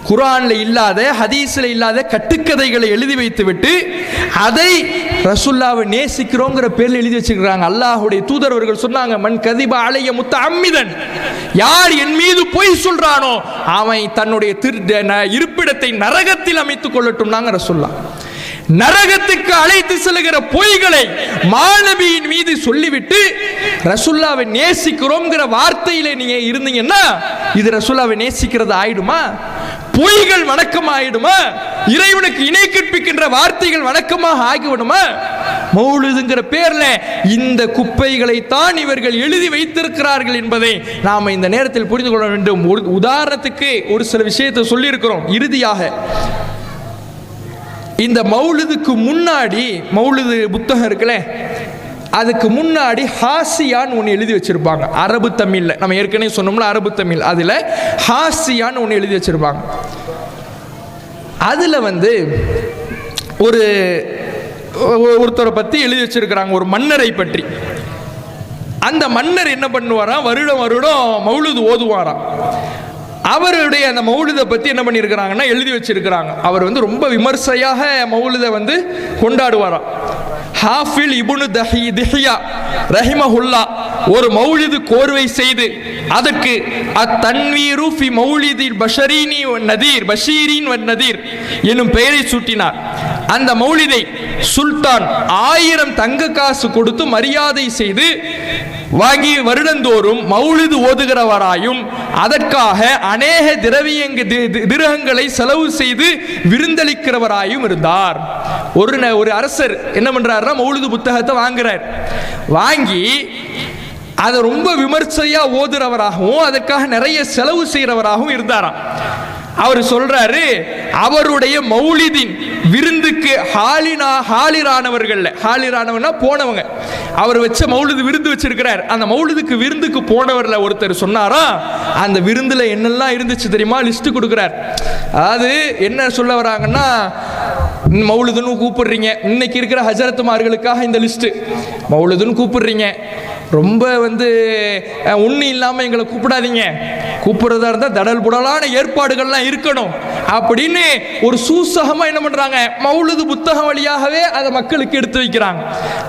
குர்ஆன்ல இல்லாத, ஹதீஸ்ல இல்லாத கட்டுக்கதைகளை எழுதி வைத்து விட்டு அதை ரசூலுல்லாஹ்வை நேசிக்கிறோங்கிற பேர்ல எழுதி வச்சிருக்காங்க. அல்லாஹ்வுடைய தூதர் அவர்கள் சொன்னாங்க, மன் கதிப அலைய முத்தஅம்மிதன், யார் என் மீது பொய் சொல்றானோ அவன் தன்னுடைய இருப்பிடத்தை நரகத்தில் அமைத்துக் கொள்ளட்டும். நாங்க ரசூலுல்லாஹ் நரகத்துக்கு அழைத்து செல்கிற பொய்களை மாநபியின் மீது சொல்லிவிட்டு ரசூலுல்லாஹ்வை நேசிக்கிறோம்ங்கிற வார்த்தையில நீங்க இருந்தீங்கன்னா இது ரசூலுல்லாஹ்வை நேசிக்கிறது ஆயிடுமா? பொய்கள் வணக்கம் ஆயிடுமா? இறைவனுக்கு இணை கற்பிக்கின்ற வார்த்தைகள் வணக்கமாக ஆகிவிடுமா? மௌலிதுங்கிற பேர்ல இந்த குப்பைகளை தான் இவர்கள் எழுதி வைத்திருக்கிறார்கள் என்பதை நாம இந்த நேரத்தில் புரிந்து கொள்ள வேண்டும். உதாரணத்துக்கு ஒரு சில விஷயத்தை சொல்லி இருக்கிறோம். இறுதியாக இந்த மௌலிதுக்கு முன்னாடி, மௌலிது புத்தகம் இருக்குல்ல, அதுக்கு முன்னாடி ஹாசியான்னு ஒன்று எழுதி வச்சிருப்பாங்க. அரபு தமிழ்ல, நம்ம ஏற்கனவே சொன்னோம்ல அரபு தமிழ், அதுல ஹாசியான்னு ஒன்று எழுதி வச்சிருப்பாங்க. அதுல ஒருத்தரை பத்தி எழுதி வச்சிருக்கிறாங்க, ஒரு மன்னரை பற்றி. அந்த மன்னர் என்ன பண்ணுவாராம்? வருடம் வருடம் மௌலிது ஓதுவாராம். அவருடைய அந்த மௌலிதை பத்தி என்ன பண்ணியிருக்கிறாங்கன்னா எழுதி வச்சிருக்கிறாங்க. அவர் ரொம்ப விமர்சையாக மௌலிதை கொண்டாடுவாராம். ஹாஃபில் இப்னு திஹ்யா ரஹிமஹுல்லா ஒரு மௌலிது கோர்வை செய்து அதற்கு அத்தன்வீரு ஃபி மௌலிதில் பஷரீனி நதீர் பஷீரின் நதீர் என்னும் பெயரை சூட்டினார். அந்த மௌலிதை சுல்தான் 1000 தங்க காசு கொடுத்து மரியாதை செய்து வாங்கி வருடந்தோறும் மௌலிது ஓதுகிறவராயும் அதற்காக அநேக திரகங்களை செலவு செய்து விருந்தளிக்கிறவராயும் இருந்தார். ஒரு அரசர் என்ன பண்றாருன்னா மௌலிது புத்தகத்தை வாங்குறார். வாங்கி அதை ரொம்ப விமர்சையா ஓதுறவராகவும் அதற்காக நிறைய செலவு செய்கிறவராகவும் இருந்தாராம். அவர் சொல்றாரு, அவருடைய மௌலிதின் விருந்துக்கு ஹாலிரானவர்னா போனவங்க, அவர் வச்ச மௌலிது விருந்து வச்சிருக்கிறார். அந்த மௌலிதுக்கு விருந்துக்கு போனவர்ல ஒருத்தர் சொன்னாரா, அந்த விருந்துல என்னெல்லாம் இருந்துச்சு தெரியுமா, லிஸ்ட் கொடுக்கிறார். அதாவது என்ன சொல்ல வராங்கன்னா, மௌலிதுன்னு கூப்பிடுறீங்க, இன்னைக்கு இருக்கிற ஹஜரத்துமார்களுக்காக இந்த லிஸ்ட், மௌலிதுன்னு கூப்பிடுறீங்க, ரொம்ப ஒண்ணு இல்லாம எங்களை கூப்பிடாதீங்க, கூப்பிடுறதா இருந்தா தடல் புடலான ஏற்பாடுகள்லாம் இருக்கணும் அப்படின்னு ஒரு சூசகமா என்ன பண்றாங்க, மௌலிது புத்தகம் வழியாகவே அதை மக்களுக்கு எடுத்து வைக்கிறாங்க.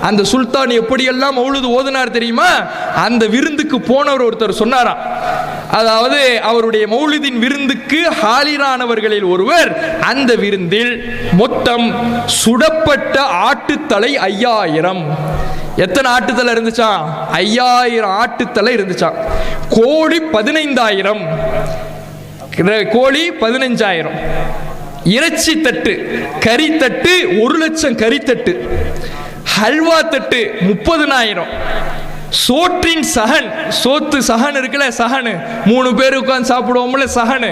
அந்த சுல்தான் எப்படியெல்லாம் மௌலிது ஓதுனார் தெரியுமா, அந்த விருந்துக்கு போனவர் ஒருத்தர் சொன்னாராம், அதாவது அவருடைய மௌலிதின் விருந்துக்கு ஹாலிரானவர்களில் ஒருவர், அந்த விருந்தில் மொத்தம் சுடப்பட்ட ஆட்டுத்தலை 5000. எத்தனை ஆட்டுத்தலை இருந்துச்சா, 5000 ஆட்டுத்தலை இருந்துச்சா. கோழி 15000, கோழி 15000, இறைச்சி தட்டு கறித்தட்டு 1,00,000 கறித்தட்டு, ஹல்வா தட்டு 30,000, சோற்றின் சகன், சோத்து சகன் இருக்குல்ல, சகனு 3 பேர் உட்கார்ந்து சாப்பிடுவோம்ல சகனு,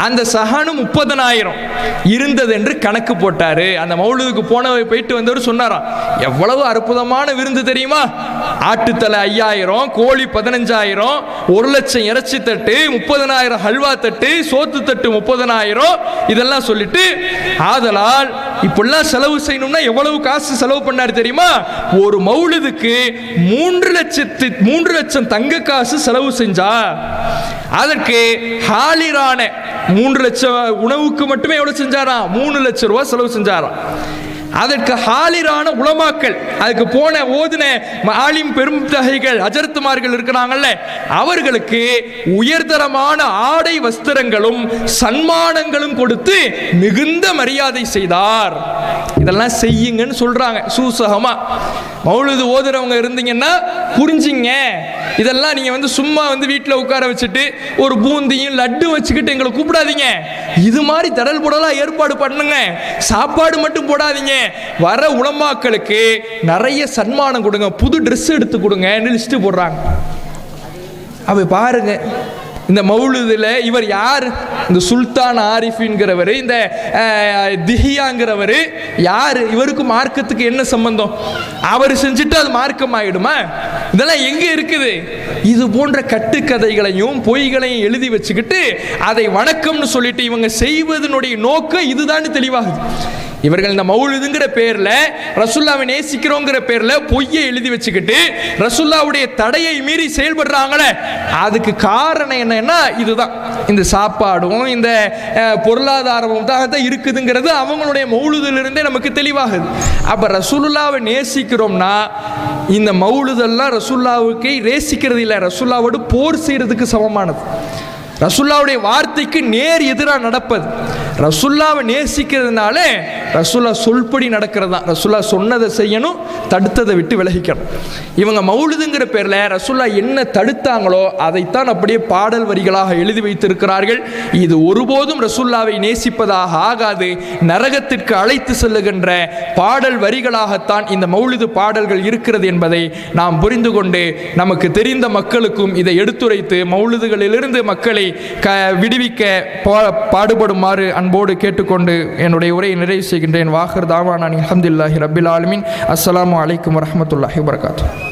அந்த சகனு 30,000 இருந்தது என்று கணக்கு போட்டாரு. அந்த மௌலிதுக்கு போயிட்டு வந்தவர் சொன்னாராம், எவ்வளவு அற்புதமான விருந்து தெரியுமா, ஆட்டுத்தலை 5000, கோழி 15000, 1,00,000 இறைச்சி தட்டு, 30,000 ஹல்வா தட்டு, சோத்து தட்டு 30,000, இதெல்லாம் சொல்லிட்டு, ஆதலால் இப்பெல்லாம் செலவு செய்யணும்னா எவ்வளவு காசு செலவு பண்ணாரு தெரியுமா, ஒரு மௌலிதுக்கு 3 லட்சம் தங்க காசு செலவு செஞ்சா. அதற்கு ஹாலிரான 3 லட்சம் உணவுக்கு மட்டுமே எவ்வளவு செஞ்சாராம், 3 லட்சம் ரூபாய் செலவு செஞ்சாராம். அதற்கு ஹாலிரான உலமாக்கள், அதுக்கு போன ஓதுன ஆலிம் பெரும்தகைகள் ஹஜரத்துமார்கள் இருக்கிறாங்கல்ல, அவர்களுக்கு உயர்தரமான ஆடை வஸ்திரங்களும் சன்மானங்களும் கொடுத்து மிகுந்த மரியாதை செய்தார். இதெல்லாம் செய்யுங்கன்னு சொல்றாங்க சூசகமா. மௌலிது ஓதுறவங்க இருந்தீங்கன்னா புரிஞ்சிங்க, இதெல்லாம் நீங்க சும்மா வீட்டில் உட்கார வச்சுட்டு ஒரு பூந்தியும் லட்டு வச்சுக்கிட்டு எங்களை கூப்பிடாதீங்க, இது மாதிரி தடல் புடலா ஏற்பாடு பண்ணுங்க, சாப்பாடு மட்டும் போடாதீங்க, வர உலமாக்களுக்கு நிறைய சன்மானம் கொடுங்க, புது ட்ரெஸ் எடுத்து கொடுங்கன்னு லிஸ்ட் போடுறாங்க. அவ பாருங்க, இந்த மௌலிதுல இவர் யார், இந்த சுல்தான் ஆரிஃபின்கிறவர், இந்த திஹியாங்கிறவர் யாரு, இவருக்கு மார்க்கத்துக்கு என்ன சம்பந்தம், அவர் செஞ்சுட்டு அது மார்க்கம் ஆயிடுமா, இதெல்லாம் எங்க இருக்குது. இது போன்ற கட்டுக்கதைகளையும் பொய்களையும் எழுதி வச்சுக்கிட்டு அதை வணக்கம்னு சொல்லிட்டு இவங்க செய்வதனுடைய நோக்கம் இதுதான் தெளிவாகுது. இவர்கள் இந்த மௌலிதுங்கிற பேர்ல, ரசூலுல்லாவை நேசிக்கிறோங்கிற பேர்ல பொய்யை எழுதி வச்சுக்கிட்டு ரசூலுல்லாவுடைய தடையை மீறி செயல்படுறாங்களே, அதுக்கு காரணம் என்னன்னா இதுதான், இந்த சாப்பாடும் இந்த பொருளாதாரமும் தான் இருக்குதுங்கிறது அவங்களுடைய மௌலிதிலிருந்தே நமக்கு தெளிவாகுது. அப்ப ரசூலுல்லாவை நேசிக்கிறோம்னா இந்த மௌலிதெல்லாம் ரசூலுல்லாவுக்கு நேசிக்கிறது இல்லை, ரசூலுல்லாவோடு போர் செய்யறதுக்கு சமமானது. ரசூலுல்லாவுடைய வார்த்தைக்கு நேர் எதிராக நடப்பது. ரசூலுல்லாவை நேசிக்கிறதுனால ரசூலுல்லா சொல்படி நடக்கிறது தான். ரசூலுல்லா சொன்னதை செய்யணும், தடுத்ததை விட்டு விலகிக்கணும். இவங்க மௌலிதுங்கிற பேர்ல ரசூலுல்லா என்ன தடுத்தாங்களோ அதைத்தான் அப்படியே பாடல் வரிகளாக எழுதி வைத்திருக்கிறார்கள். இது ஒருபோதும் ரசூலுல்லாவை நேசிப்பதாக ஆகாது, நரகத்திற்கு அழைத்து செல்லுகின்ற பாடல் வரிகளாகத்தான் இந்த மௌலிது பாடல்கள் இருக்கிறது என்பதை நாம் புரிந்து கொண்டு நமக்கு தெரிந்த மக்களுக்கும் இதை எடுத்துரைத்து மௌலிதுகளிலிருந்து மக்களை விடுவிக்க பாடுபடுமாறு அன்போடு கேட்டுக்கொண்டு என்னுடைய உரையை நிறைவு செய்கின்றேன். வாஹிர் தாவானா அல்ஹம்துலில்லாஹி ரப்பில் ஆலமீன். அஸ்ஸலாமு அலைக்கும் வரஹ்மத்துல்லாஹி வபரகாத்துஹு.